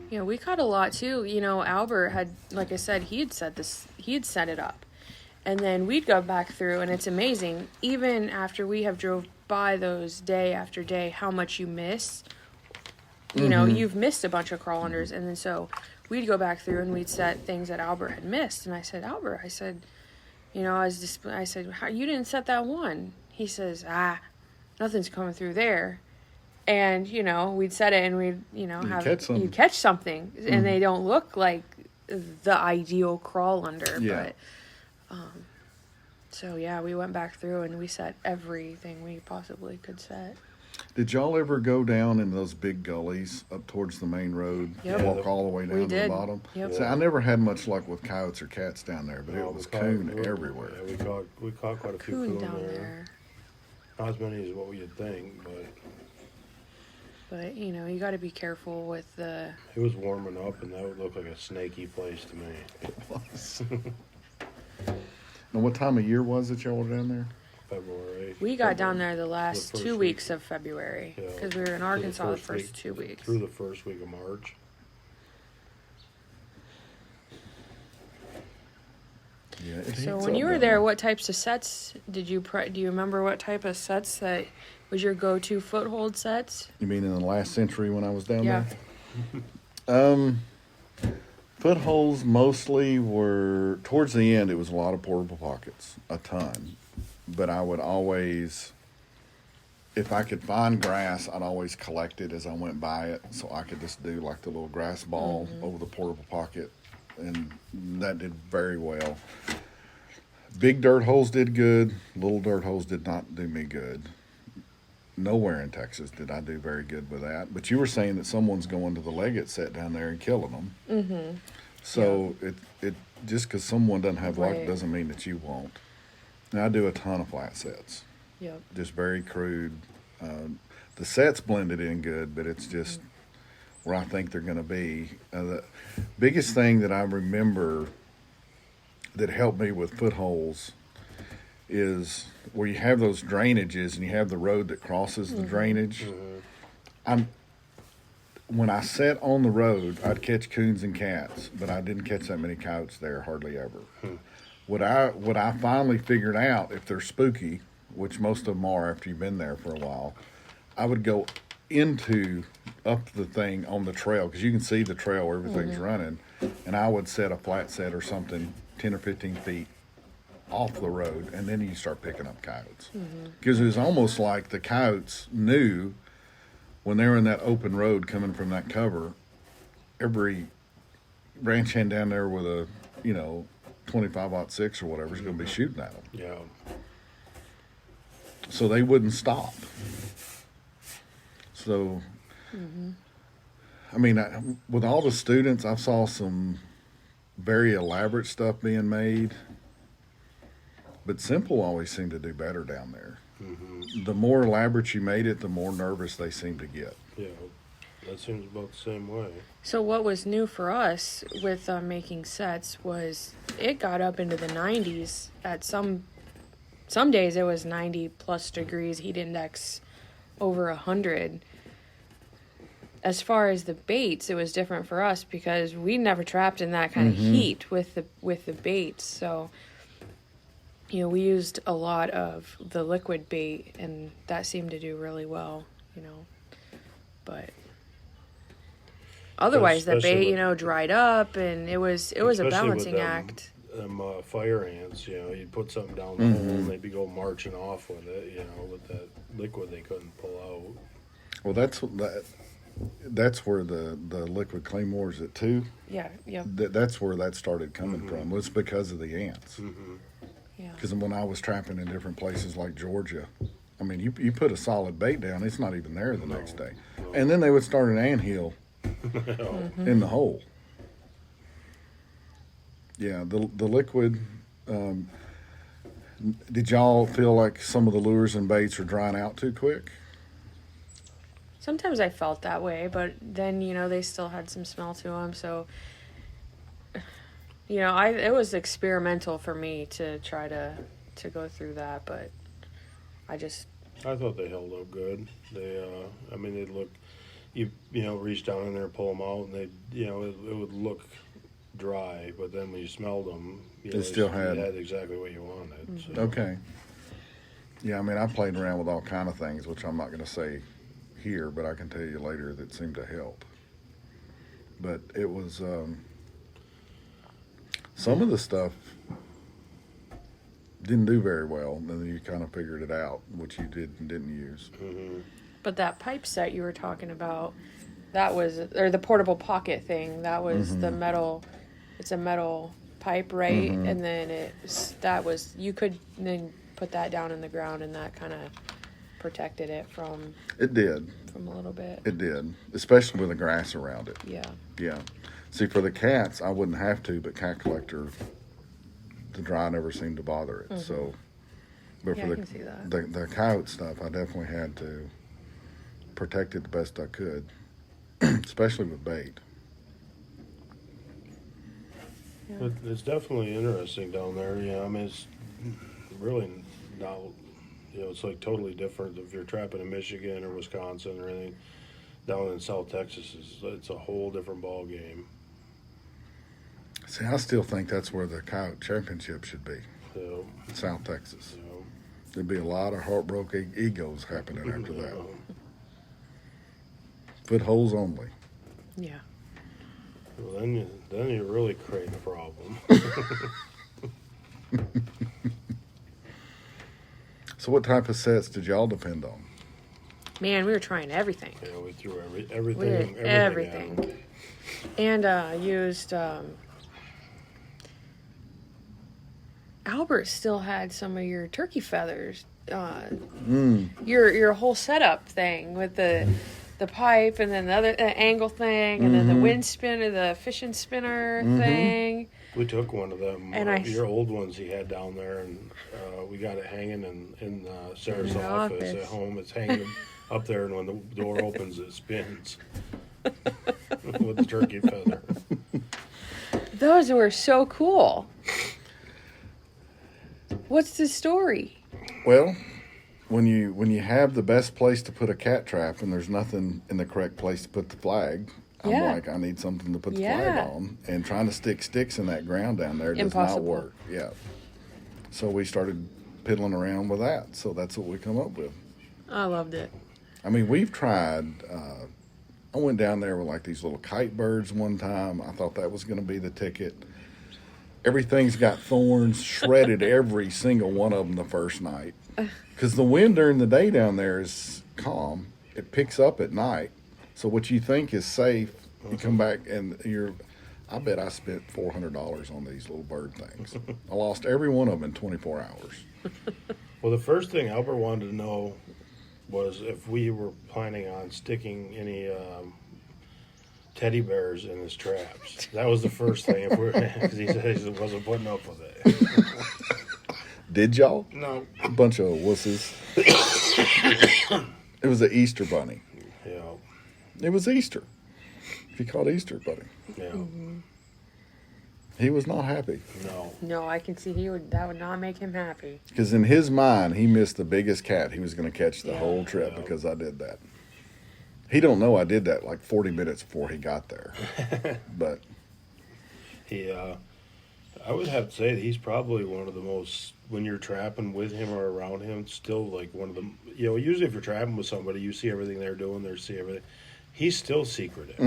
Yeah, we caught a lot too. Albert had, like I said, he had set it up. And then we'd go back through, and it's amazing, even after we have drove by those day after day, how much you miss. You've missed a bunch of crawl unders, and then so we'd go back through and we'd set things that Albert had missed. And I said, Albert, I said, how, you didn't set that one. He says, nothing's coming through there. And, we'd set it and we'd, you'd catch something. And they don't look like the ideal crawl under. Yeah. But, so yeah, we went back through and we set everything we possibly could set. Did y'all ever go down in those big gullies up towards the main road? Yep. Walk all the way down to the bottom? Yep. So I never had much luck with coyotes or cats down there, but it was coon everywhere. Yeah, we caught quite a few coon down there. there. Not as many as what you'd think, But, you got to be careful with the... It was warming up, and that would look like a snaky place to me. It was. And what time of year was it y'all were down there? February. We got down there the last first 2 week. weeks of February Yeah. because we were in Arkansas the first 2 weeks. Through the first week of March. Yeah. So when you were there, what types of sets did you do you remember what type of sets that was your go-to foothold sets? You mean in the last century when I was down Yeah. there? Footholds mostly were, towards the end, it was a lot of portable pockets, a ton. But I would always, if I could find grass, I'd always collect it as I went by it, so I could just do like the little grass ball over the portable pocket, and that did very well. Big dirt holes did good. Little dirt holes did not do me good. Nowhere in Texas did I do very good with that. But you were saying that someone's going to the Leggett set down there and killing them. Mm-hmm. So it just because someone doesn't have luck doesn't mean that you won't. And I do a ton of flat sets. Yep. Just very crude. The sets blended in good, but it's just where I think they're going to be. The biggest thing that I remember that helped me with footholds is where you have those drainages and you have the road that crosses the drainage. When I sat on the road, I'd catch coons and cats, but I didn't catch that many coyotes there hardly ever. What I finally figured out, if they're spooky, which most of them are after you've been there for a while, I would go up the thing on the trail, because you can see the trail where everything's running, and I would set a flat set or something 10 or 15 feet off the road, and then you start picking up coyotes. Because it was almost like the coyotes knew when they were in that open road coming from that cover, every ranch hand down there with a 25-06 or whatever is going to be shooting at them. Yeah. So they wouldn't stop. So, I mean, with all the students, I saw some very elaborate stuff being made, but simple always seemed to do better down there. The more elaborate you made it, the more nervous they seemed to get. Yeah. That seems about the same way. So what was new for us with making sets was it got up into the 90s. At some days it was 90 plus degrees, heat index over 100. As far as the baits, it was different for us because we never trapped in that kind of heat with the baits. So, you know, we used a lot of the liquid bait, and that seemed to do really well, you know. But otherwise, the Especially bait, you with- know, dried up, and it was a Especially with balancing them- act. Them fire ants, you know, you'd put something down the hole and they'd be go marching off with it, you know, with that liquid they couldn't pull out. Well, that's where the liquid claymores at 2. Yeah, yeah, That's where that started coming from. It's because of the ants. yeah. Because when I was trapping in different places like Georgia, I mean, you put a solid bait down, it's not even there the next day. And then they would start an anthill in the hole. Yeah, the liquid. Did y'all feel like some of the lures and baits are drying out too quick? Sometimes I felt that way, but then, you know, they still had some smell to them, so, you know, it was experimental for me to try to go through that, but I thought they held up good. They, I mean, they'd look, you know, reach down in there and pull them out, and they, you know, it would look dry, but then when you smelled them, you know, still you had- exactly what you wanted. So. Okay. Yeah, I mean, I played around with all kind of things, which I'm not going to say here, but I can tell you later that seemed to help. But it was some of the stuff didn't do very well, and then you kind of figured it out, which you did and didn't use. But that pipe set you were talking about, that was, or the portable pocket thing, that was the metal, it's a metal pipe, right? And then you could then put that down in the ground, and that kind of protected it from It did. a little bit. It did, especially with the grass around it. Yeah. Yeah. See, for the cats, I wouldn't have to, but cat collector, the dry never seemed to bother it. So, but Yeah, for I can see that. the coyote stuff, I definitely had to protect it the best I could, especially with bait. It's definitely interesting down there. Yeah, I mean, it's really now, you know, it's like totally different if you're trapping in Michigan or Wisconsin or anything. Down in South Texas, it's a whole different ball game. See, I still think that's where the coyote championship should be, So, South Texas. you know, There'd be a lot of heartbroken egos happening after that. Footholes only. Yeah. well, then you really create a problem. So, what type of sets did y'all depend on? Man, we were trying everything. You know, we threw We everything, did everything. everything. And used Albert still had some of your turkey feathers. Your whole setup thing with the pipe, and then the other angle thing, and then the wind spinner, the fishing spinner thing. We took one of them, And your old ones he had down there, and we got it hanging in Sarah's In the office office. at home. It's hanging up there, and when the door opens, it spins with the turkey feather. Those were so cool. What's the story? Well, when you have the best place to put a cat trap and there's nothing in the correct place to put the flag, I'm Yeah. like, I need something to put the Yeah. flag on. And trying to stick sticks in that ground down there does Impossible. not work. Yeah. So we started piddling around with that. So that's what we come up with. I loved it. I mean, we've tried. I went down there with like these little kite birds one time. I thought that was going to be the ticket. Everything's got thorns, shredded every single one of them the first night. Because the wind during the day down there is calm. It picks up at night. So what you think is safe, you come back and I bet I spent $400 on these little bird things. I lost every one of them in 24 hours. Well, the first thing Albert wanted to know was if we were planning on sticking any teddy bears in his traps. That was the first thing. Because he said he wasn't putting up with it. Did y'all? No. A bunch of wusses. It was an Easter bunny. Yeah. It was Easter. He called Easter bunny. Yeah. Mm-hmm. He was not happy. No. No, I can see that would not make him happy. Because in his mind, he missed the biggest cat he was going to catch the whole trip Yeah. because I did that. He don't know I did that like 40 minutes before he got there. But He, I would have to say that he's probably one of the most, when you're trapping with him or around him, still like one of the, usually if you're trapping with somebody, you see everything they're doing, they see everything. He's still secretive.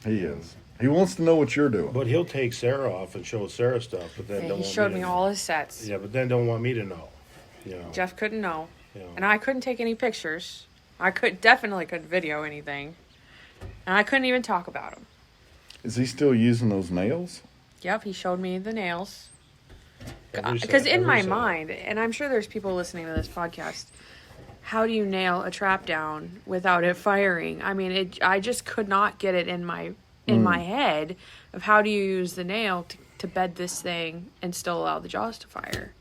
he is. He wants to know what you're doing. But he'll take Sarah off and show Sarah stuff, but then Yeah, don't he want showed me me to all know. his sets. Yeah, but then don't want me to know. Jeff couldn't know. You know. And I couldn't take any pictures. I definitely couldn't video anything. And I couldn't even talk about him. Is he still using those nails? Yep, he showed me the nails. Every set- Because in every my set. mind, and I'm sure there's people listening to this podcast, how do you nail a trap down without it firing? I mean, I just could not get it in my head of how do you use the nail to bed this thing and still allow the jaws to fire.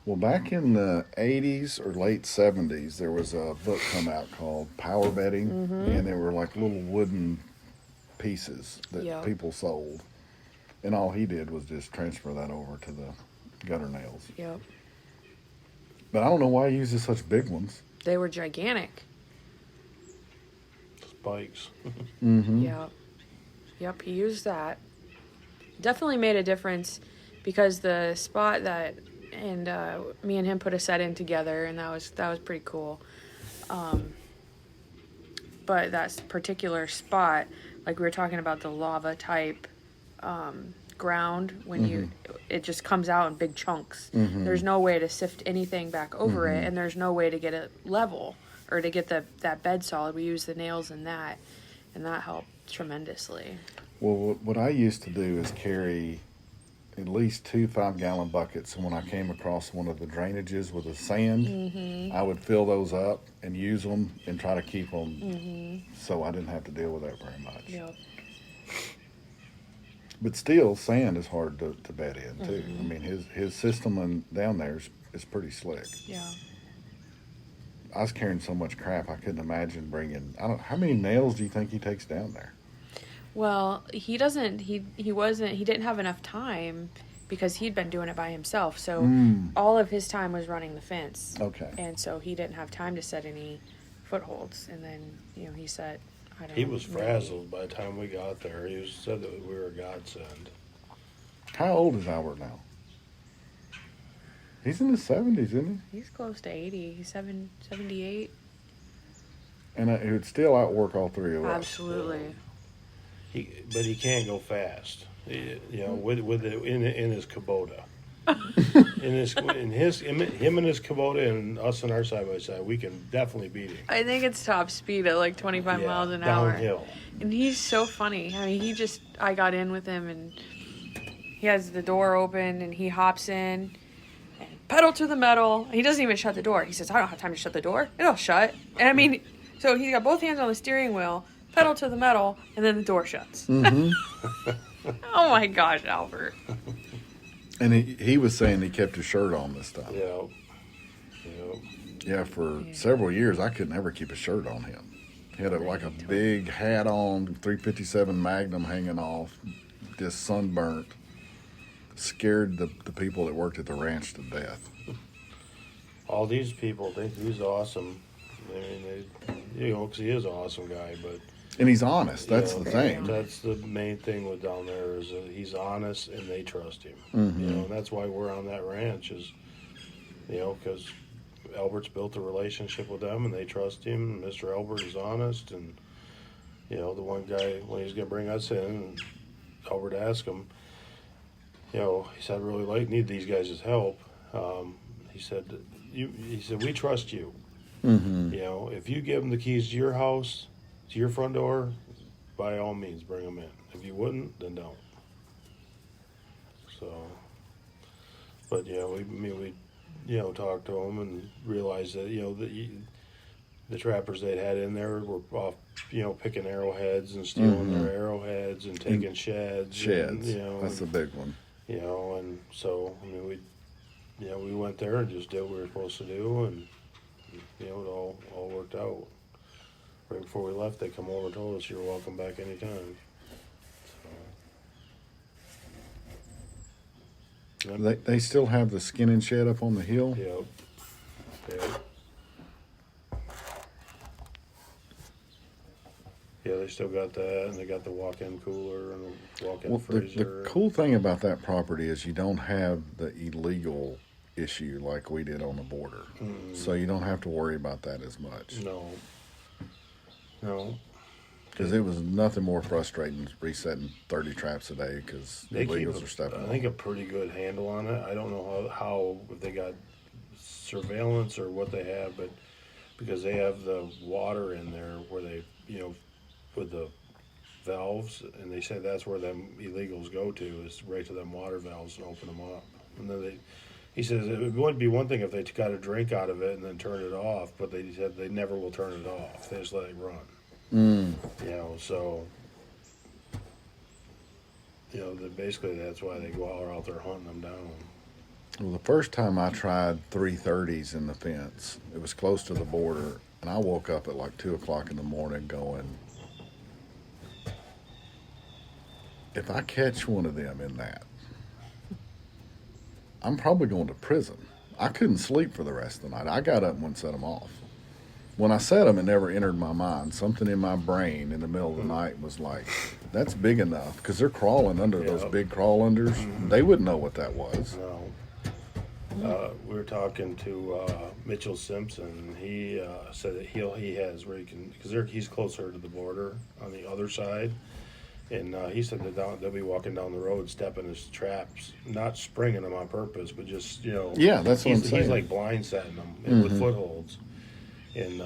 Well, back in the 80s or late 70s, there was a book come out called Power Bedding, and they were like little wooden pieces that Yep. people sold. And all he did was just transfer that over to the gutter nails. Yep. But I don't know why he uses such big ones. They were gigantic. Spikes. Yep. Yep, he used that. Definitely made a difference because the spot that me and him put a set in together, and that was pretty cool. But that particular spot, like we were talking about the lava type ground, when it just comes out in big chunks. There's no way to sift anything back over it, and there's no way to get it level or to get that bed solid. We use the nails in that, and that helped tremendously. Well, what I used to do is carry at least 2 5-gallon buckets. And when I came across one of the drainages with the sand, I would fill those up and use them and try to keep them so I didn't have to deal with that very much. Yep. But still, sand is hard to bed in, too. I mean, his system down there is pretty slick. Yeah. I was carrying so much crap, I couldn't imagine bringing... how many nails do you think he takes down there? Well, he didn't have enough time because he'd been doing it by himself. So all of his time was running the fence. Okay. And so he didn't have time to set any footholds. And then, he set, I don't know. He was frazzled by the time we got there. He said that we were a godsend. How old is Albert now? He's in his 70s, isn't He's close to 80. He's 78. he? And he would still outwork all three of us. Absolutely. But he can't go fast. With it in his Kubota. Him and his Kubota and us on our side by side, we can definitely beat him. I think it's top speed at like 25 miles an hour. Downhill. And he's so funny. I mean, I got in with him and he has the door open and he hops in and pedal to the metal. He doesn't even shut the door. He says, I don't have time to shut the door. It'll shut. And I mean, so he's got both hands on the steering wheel, pedal to the metal, and then the door shuts. Oh my gosh, Albert. And he was saying he kept his shirt on this time. Yeah. Yeah, for several years, I could never keep a shirt on him. He had a big hat on, 357 Magnum hanging off, just sunburnt. Scared the people that worked at the ranch to death. All these people think he's awesome. I mean, because he is an awesome guy, but... And he's honest. That's the thing. That's the main thing with down there is that he's honest and they trust him. And that's why we're on that ranch is, because Albert's built a relationship with them and they trust him. Mr. Albert is honest, and the one guy when he's gonna bring us in, and Albert asked him, he said, I really need these guys' help. He said, we trust you. If you give them the keys to your house, to your front door, by all means, bring them in. If you wouldn't, then don't. So, but yeah, we talked to them and realized that the trappers they'd had in there were off, picking arrowheads and stealing their arrowheads and taking sheds. And, That's a big one. And so we went there and just did what we were supposed to do, and it all worked out. Right before we left, they come over and told us, "You're welcome back anytime." So, They still have the skinning shed up on the hill? Yep. Yeah, they still got that, and they got the walk-in cooler and the walk-in freezer. The cool thing about that property is you don't have the illegal issue like we did on the border. So you don't have to worry about that as much. No. Because it was nothing more frustrating than resetting 30 traps a day because the illegals are stepping I on. think a pretty good handle on it. I don't know how if they got surveillance or what they have, but because they have the water in there where they, with the valves, and they said that's where them illegals go to, is right to them water valves and open them up. And then he says it would be one thing if they got a drink out of it and then turned it off, but they said they never will turn it off. They just let it run. So basically that's why they go out there hunting them down. Well, the first time I tried 330s in the fence, it was close to the border, and I woke up at like 2 o'clock in the morning going, if I catch one of them in that, I'm probably going to prison. I couldn't sleep for the rest of the night. I got up and went and set them off. When I set them, it never entered my mind. Something in my brain in the middle of the night was like, that's big enough, because they're crawling under those big crawl unders. They wouldn't know what that was. No. We were talking to Mitchell Simpson. He said that he has where he can, because he's closer to the border on the other side. And he said that they'll be walking down the road, stepping his traps, not springing them on purpose, but just, Yeah, that's what I'm saying. He's like blindsiding them with footholds. And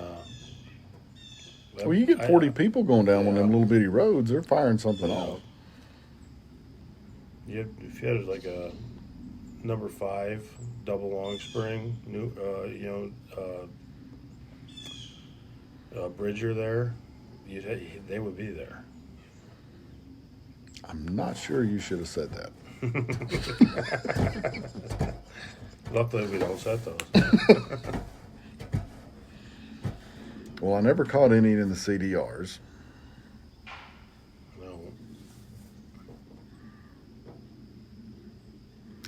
well, you get 40 people going down on them little bitty roads, they're firing something off. If you had like a number 5 double long spring, Bridger there, they would be there. I'm not sure you should have said that. Luckily, we don't set those. Well, I never caught any in the CDRs. No.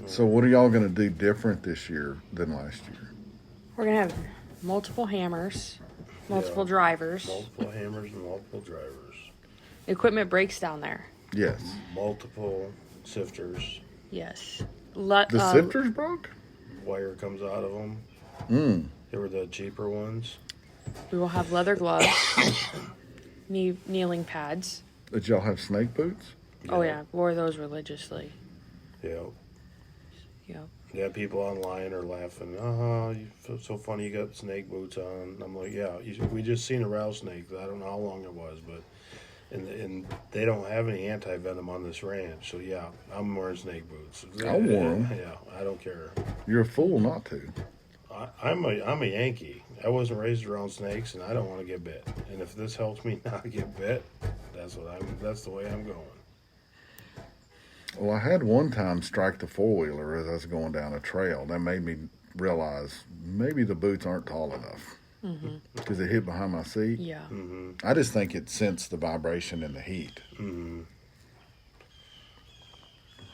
So what are y'all going to do different this year than last year? We're going to have multiple hammers, multiple drivers. Multiple hammers and multiple drivers. Equipment breaks down there. Yes. Multiple sifters. Yes. The sifters broke? Wire comes out of them. They were the cheaper ones. We will have leather gloves, kneeling pads. Did y'all have snake boots? Oh, yeah. Wore those religiously. Yeah. Yep. Yeah, people online are laughing. So funny you got snake boots on. I'm like, yeah, we just seen a rattlesnake. I don't know how long it was, but and they don't have any anti-venom on this ranch. So yeah, I'm wearing snake boots. I wore them. Yeah, I don't care. You're a fool not to. I'm a Yankee. I wasn't raised around snakes, and I don't want to get bit. And if this helps me not get bit, that's the way I'm going. Well, I had one time strike the four-wheeler as I was going down a trail. That made me realize maybe the boots aren't tall enough because it hit behind my seat. Yeah. I just think it sensed the vibration and the heat.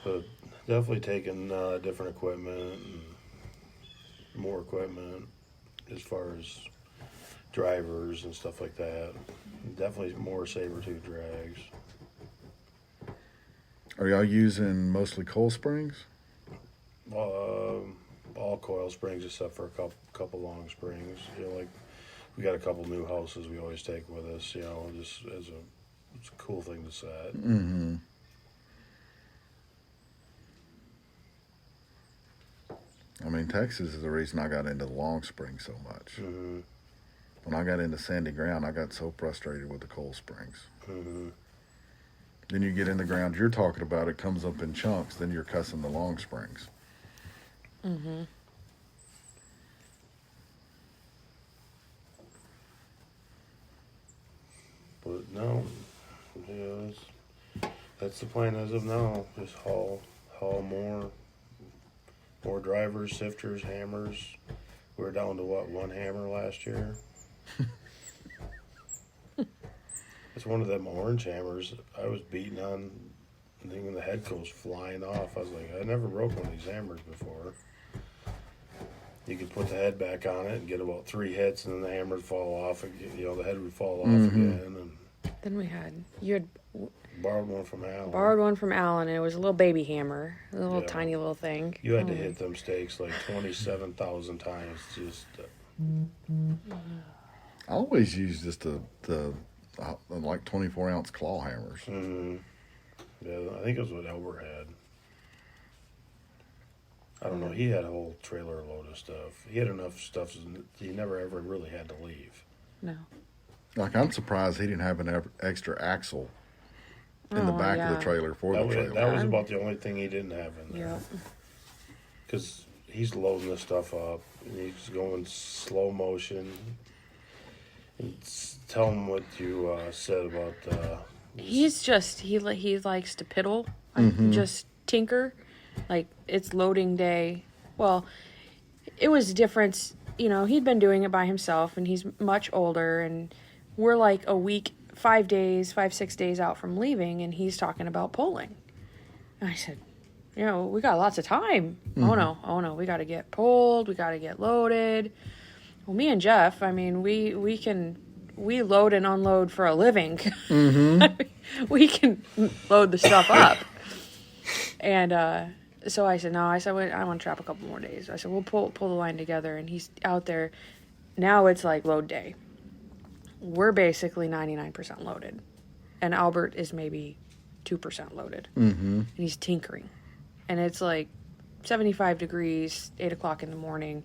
But definitely taking different equipment and more equipment as far as drivers and stuff like that. Definitely more saber-tooth drags. Are y'all using mostly coil springs? All coil springs except for a couple long springs. Like we got a couple new houses we always take with us. Just as it's a cool thing to set. Mm-hmm. I mean, Texas is the reason I got into the long spring so much. Mm-hmm. When I got into sandy ground, I got so frustrated with the coil springs. Mm-hmm. Then you get in the ground you're talking about, it comes up in chunks, then you're cussing the long springs. Mm-hmm. But no, yeah, that's the plan as of now. Just haul more drivers, sifters, hammers. We're down to what, one hammer last year? It's one of them orange hammers I was beating on, and then when the head goes flying off, I was like, I never broke one of these hammers before. You could put the head back on it and get about 3 hits, and then the hammer would fall off. And, the head would fall off again. And Then you had borrowed one from Alan, and it was a little baby hammer, a little tiny little thing. You had to hit them stakes like 27,000 times. Just I always use just the like 24-ounce claw hammers. mm-hmm. Yeah, I think it was what Albert had. I don't know. He had a whole trailer load of stuff. He had enough stuff he never ever really had to leave. No. Like, I'm surprised he didn't have an extra axle in the back of the trailer for the trailer. That was about the only thing he didn't have in there. Yeah. Because he's loading this stuff up, and he's going slow motion. And tell him what you said about. He's just he likes to piddle, like just tinker, like it's loading day. Well, it was different. He'd been doing it by himself, and he's much older, and we're like a week, 6 days out from leaving, and he's talking about pulling. And I said, we got lots of time. Oh no, we got to get pulled, we got to get loaded. Well, me and Jeff, I mean, we load and unload for a living. Mm-hmm. We can load the stuff up. And so I said, wait, I want to trap a couple more days. I said, we'll pull the line together. And he's out there. Now it's like load day. We're basically 99% loaded. And Albert is maybe 2% loaded. Mm-hmm. And he's tinkering. And it's like 75 degrees, 8 o'clock in the morning.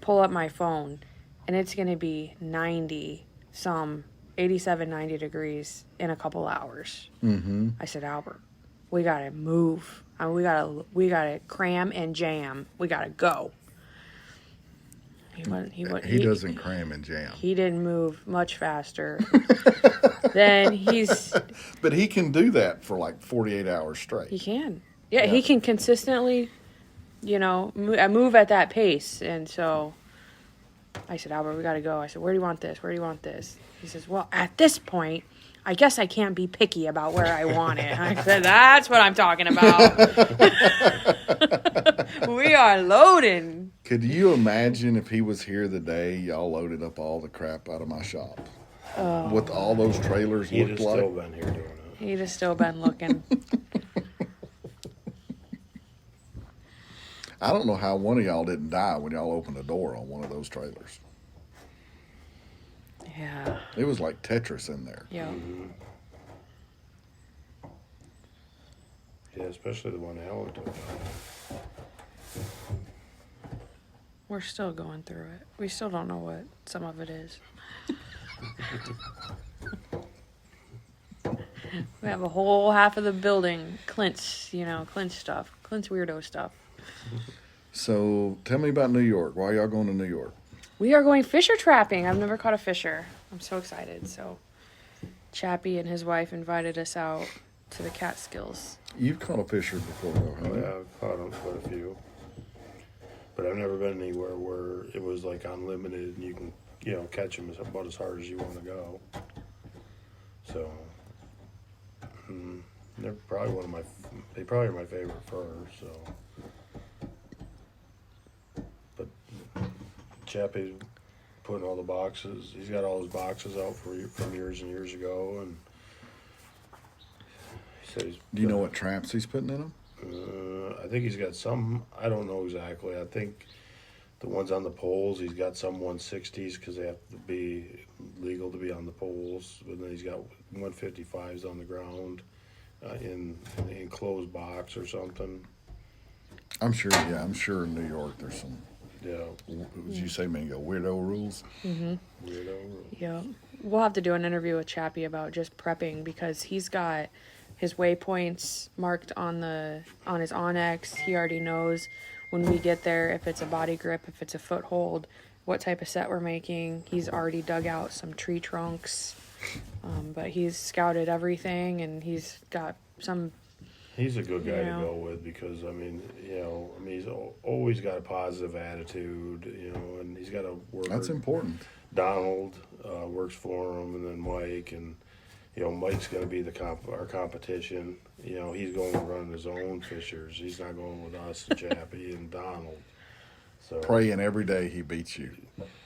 Pull up my phone. And it's going to be 87, 90 degrees in a couple hours. Mm-hmm. I said, Albert, we got to move. We gotta cram and jam. We gotta go. He doesn't cram and jam. He didn't move much faster. Then But he can do that for like 48 hours straight. He can. Yeah, he can consistently, move at that pace. And so I said, Albert, we gotta go. I said, where do you want this? Where do you want this? He says, well, at this point, I guess I can't be picky about where I want it. I said, that's what I'm talking about. We are loading. Could you imagine if he was here the day y'all loaded up all the crap out of my shop? What all those trailers looked like? He'd have still been here doing it. He'd have still been looking. I don't know how one of y'all didn't die when y'all opened the door on one of those trailers. Yeah. It was like Tetris in there. Yeah. Mm-hmm. Yeah, especially the one Alan took. We're still going through it. We still don't know what some of it is. We have a whole half of the building, Clint's stuff. Clint's weirdo stuff. So tell me about New York. Why are y'all going to New York? We are going fisher trapping. I've never caught a fisher. I'm so excited. So Chappie and his wife invited us out to the Catskills. You've caught a fisher before, though, haven't you? Yeah, I've caught them quite a few. But I've never been anywhere where it was like unlimited and you can, catch them about as hard as you want to go. So, they're probably they probably are my favorite furs, so. But Chappie's putting all the boxes, he's got all his boxes out from years and years ago, and he said Do you know what traps he's putting in them? I think he's got some, I don't know exactly. I think the ones on the poles, he's got some 160s because they have to be legal to be on the poles. But then he's got 155s on the ground in the enclosed box or something. I'm sure in New York there's some, would you say, Mingo, weirdo rules? Mm-hmm. Weirdo rules. Yeah. We'll have to do an interview with Chappie about just prepping because he's got his waypoints marked on his Onyx. He already knows when we get there if it's a body grip, if it's a foothold, what type of set we're making. He's already dug out some tree trunks, but he's scouted everything, and he's got some. He's a good guy You know. to go with because he's always got a positive attitude, and he's got a worker. That's important. Donald works for him, and then Mike, and Mike's going to be our competition. He's going to run his own fishers. He's not going with us, Chappie and Donald. So Praying every day he beats you.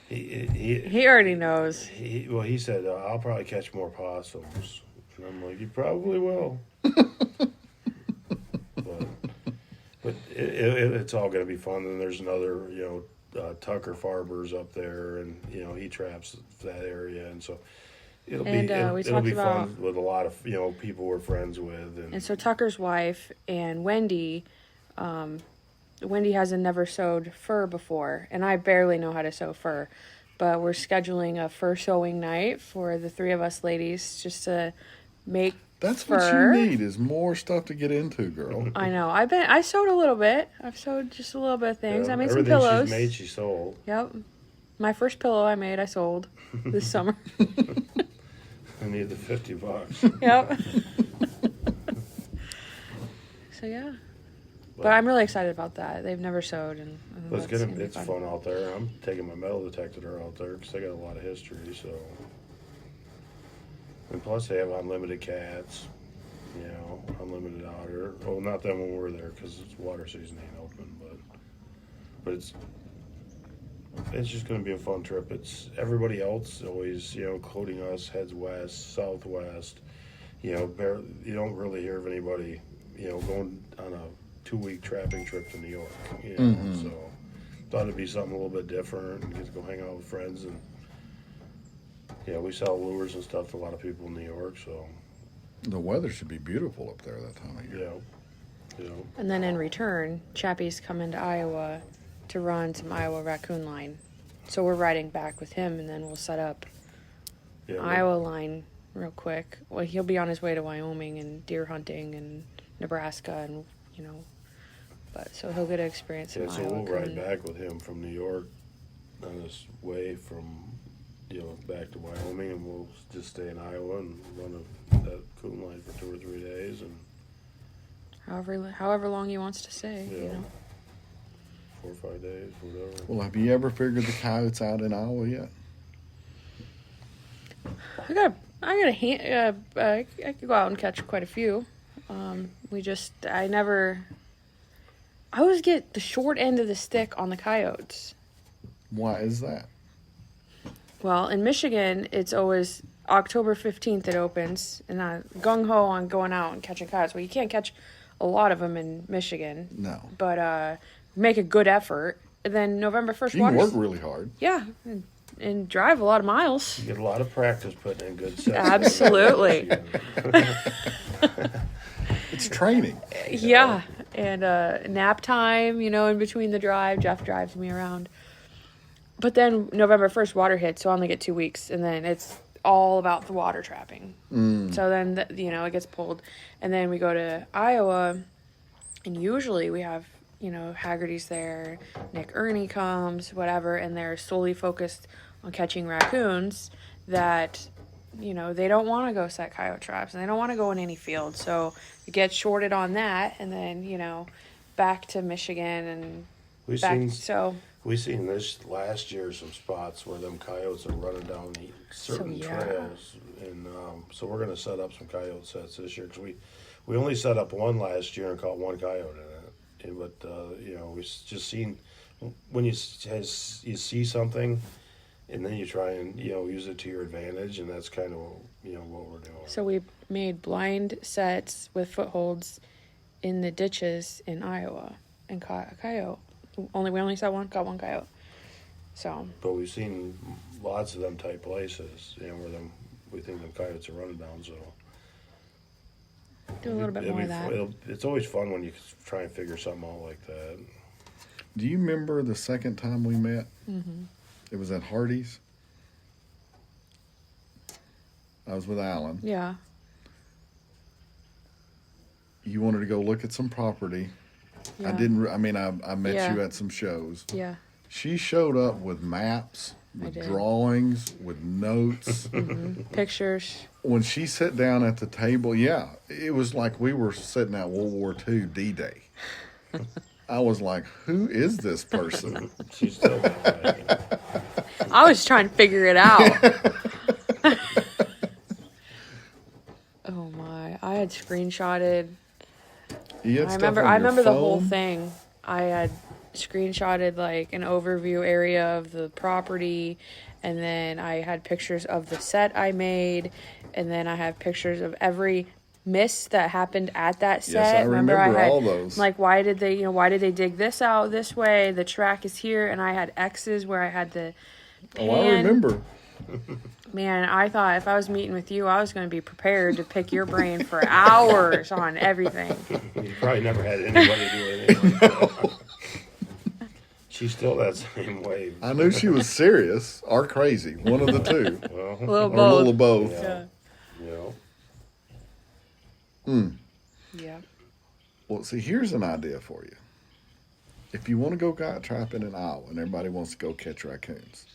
He already knows. He said, I'll probably catch more possums. And I'm like, you probably will. but it's all going to be fun. And there's another, Tucker Farber's up there, and, he traps that area. And so it'll be fun with a lot of, people we're friends with. And so Tucker's wife and Wendy, Wendy hasn't never sewed fur before, and I barely know how to sew fur, but we're scheduling a fur sewing night for the three of us ladies just to make That's fur. what you need is more stuff to get into, girl. I know. I sewed a little bit. I've sewed just a little bit of things. I made some everything pillows. She's made, she sold. Yep. My first pillow I sold this summer. I need the $50. Yep. So yeah. But I'm really excited about that. They've never sewed, and I think that's gonna be It's fun out there. I'm taking my metal detector out there because they got a lot of history. So, and plus they have unlimited cats, unlimited otter. Well, not them when we're there because it's water season ain't open, but it's just gonna be a fun trip. It's everybody else always, including us, heads west, southwest. You don't really hear of anybody, going on a 2-week trapping trip to New York, so thought it'd be something a little bit different and get to go hang out with friends. And we sell lures and stuff to a lot of people in New York, so The weather should be beautiful up there that time of year. And then in return, Chappie's coming to Iowa to run some Iowa raccoon line, so we're riding back with him, and then we'll set up Iowa line real quick. Well, he'll be on his way to Wyoming and deer hunting and Nebraska, and but so he'll get to experience some so Iowa. we'll ride back with him from New York on this way from back to Wyoming, and we'll just stay in Iowa and run that coon line for 2 or 3 days, and however long he wants to stay. 4 or 5 days, whatever. Well, have you ever figured the coyotes out in Iowa yet? I could go out and catch quite a few. I always get the short end of the stick on the coyotes. Why is that? Well, in Michigan, it's always October 15th it opens, and I'm gung-ho on going out and catching coyotes. Well, you can't catch a lot of them in Michigan. No. But make a good effort. And then November 1st, You can work really hard. Yeah, and drive a lot of miles. You get a lot of practice putting in good sets. Absolutely. It's training. Yeah, and nap time, in between the drive. Jeff drives me around. But then November 1st, water hits, so I only get 2 weeks, and then it's all about the water trapping. So then, it gets pulled. And then we go to Iowa, and usually we have, Haggerty's there, Nick Ernie comes, whatever, and they're solely focused on catching raccoons that, they don't want to go set coyote traps, and they don't want to go in any field. So it gets shorted on that, and then, back to Michigan and we seen this last year some spots where them coyotes are running down certain trails, and so we're going to set up some coyote sets this year because we only set up one last year and caught one coyote in it. But we just seen when you see something, and then you try and use it to your advantage, and that's kind of what we're doing. So we made blind sets with footholds in the ditches in Iowa and caught a coyote. We only saw got one coyote. So. But we've seen lots of them type places, where we think them coyotes are running down. So. Do a little bit more of that. It's always fun when you try and figure something out like that. Do you remember the second time we met? Mm-hmm. It was at Hardee's. I was with Alan. Yeah. you wanted to go look at some property. Yeah. I met Yeah. you at some shows. Yeah. She showed up with maps, with did. drawings, with notes. Pictures. When she sat down at the table, it was like we were sitting at World War II D-Day. I was like, who is this person? She's still that way. I was trying to figure it out. Oh my! I had screenshotted. You had I stuff remember. on I your remember the whole phone? thing. I had screenshotted like an overview area of the property, and then I had pictures of the set I made, and then I have pictures of every miss that happened at that set. Yes, I remember had, all those. Like, why did they dig this out this way? The track is here, and I had X's where I had the pan. Oh, I remember. Man, I thought if I was meeting with you, I was going to be prepared to pick your brain for hours on everything. You probably never had anybody do anything like that. She's still that same way. I knew she was serious or crazy, one of the two, Well, A little or a little of both. both. Yeah. you know, Yeah. Well, see, here's an idea for you. If you want to go coyote trapping in Iowa and everybody wants to go catch raccoons,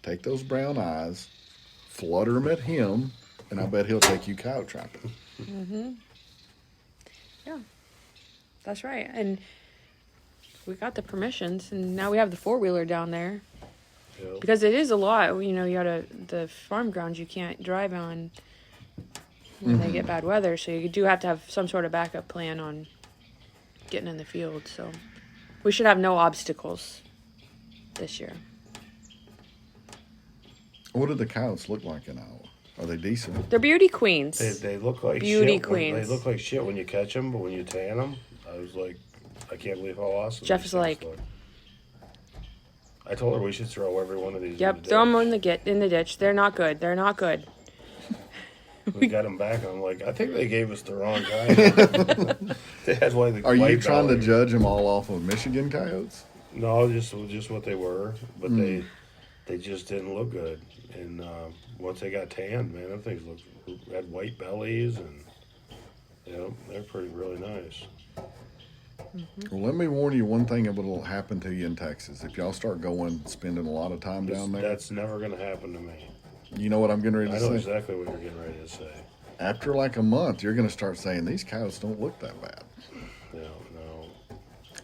take those brown eyes, flutter them at him, and I bet he'll take you coyote trapping. Yeah. That's right. And we got the permissions, and now we have the four-wheeler down there. you know. Because it is a lot. You know, the farm grounds you can't drive on when they get bad weather. So you do have to have some sort of backup plan on getting in the field. So we should have no obstacles this year. What do the coyotes look like in Iowa? Are they decent? They're beauty queens. They look like Beauty shit. queens. They look like shit when you catch them, but when you tan them, I was like, I can't believe how awesome. Jeff these is things like- look. I told her we should throw every one of these. Yep, in the throw them ditch. in the ditch. They're not good. They're not good. We got them back. I'm like, I think they gave us the wrong kind. They had like the Are you white trying to belly. judge them all off of Michigan coyotes? No, just what they were, but they just didn't look good. And once they got tanned, man, them things had white bellies, and they're really nice. Well, let me warn you one thing that will happen to you in Texas. If y'all start spending a lot of time down there, That's never going to happen to me. you know what I'm getting ready to I know say? exactly what you're getting ready to say. After like a month, you're going to start saying, these coyotes don't look that bad. No.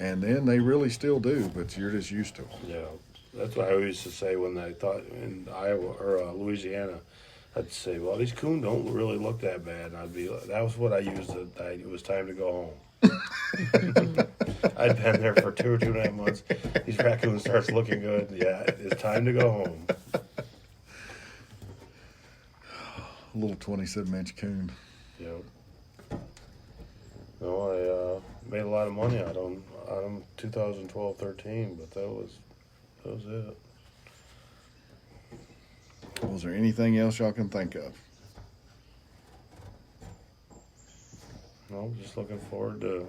And then they really still do, but you're just used to them. Yeah, that's what I used to say when I thought in Iowa or Louisiana. I'd say, well, these coon don't really look that bad. And that was what I used. It was time to go home. I'd been there for 2 or 2.5 months. These raccoons starts looking good. Yeah, it's time to go home. A little 27-inch coon. Yep. No, I made a lot of money out of them 2012-13, but that was it. Was there anything else y'all can think of? No, just looking forward to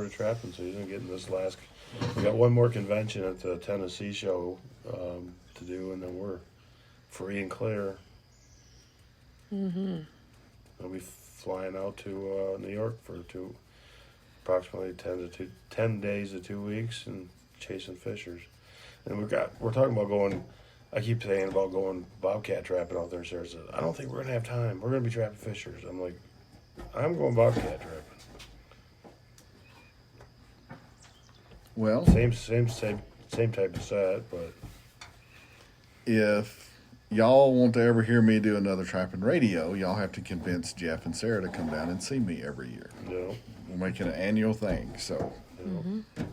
trapping season. Getting this last, we got one more convention at the Tennessee show to do, and then we're free and clear. I'll be flying out to New York for approximately 10 days to 2 weeks, and chasing fishers. And we're talking about going. I keep saying about going bobcat trapping out there. Sarah says, I don't think we're gonna have time. We're gonna be trapping fishers. I'm like, I'm going bobcat trapping. Well, Same type of set, but if y'all want to ever hear me do another trapping radio, y'all have to convince Jeff and Sarah to come down and see me every year. We're making an annual thing, so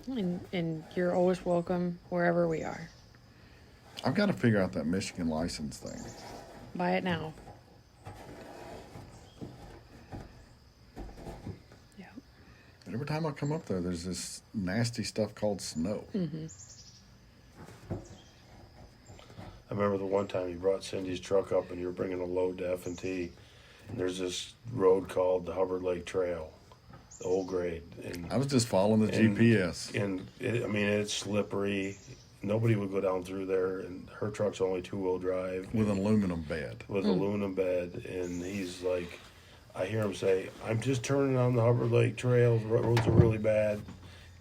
And you're always welcome wherever we are. I've got to figure out that Michigan license thing. Buy it now. Yeah. And every time I come up there, there's this nasty stuff called snow. I remember the one time you brought Cindy's truck up and you were bringing a load to F&T, and there's this road called the Hubbard Lake Trail, the old grade. And I was just following the GPS. it's slippery. Nobody would go down through there, and her truck's only 2-wheel drive. With an aluminum bed. With aluminum bed, and he's like, I hear him say, "I'm just turning on the Hubbard Lake Trail. The roads are really bad."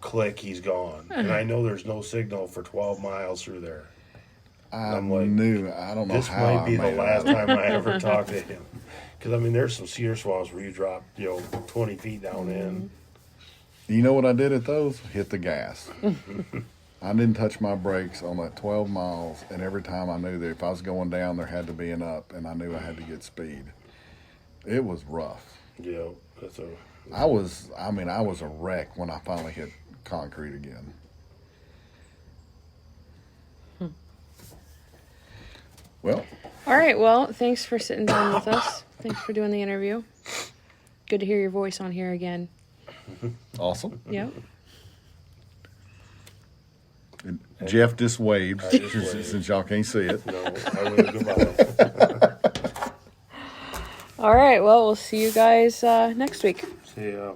Click, he's gone. And I know there's no signal for 12 miles through there. I I'm like, knew. I don't know This how might be I the made last it. time I ever talked to him. Because, I mean, there's some cedar swamps where you drop, 20 feet down in. You know what I did at those? Hit the gas. I didn't touch my brakes on that 12 miles, and every time I knew that if I was going down, there had to be an up, and I knew I had to get speed. It was rough. Yeah, that's a... I was a wreck when I finally hit concrete again. Well, All right. Well, thanks for sitting down with us. Thanks for doing the interview. Good to hear your voice on here again. awesome. Yep. And Jeff just waved, I just waved. since y'all can't see it. No, I waved goodbye. All right. Well, we'll see you guys next week. See ya.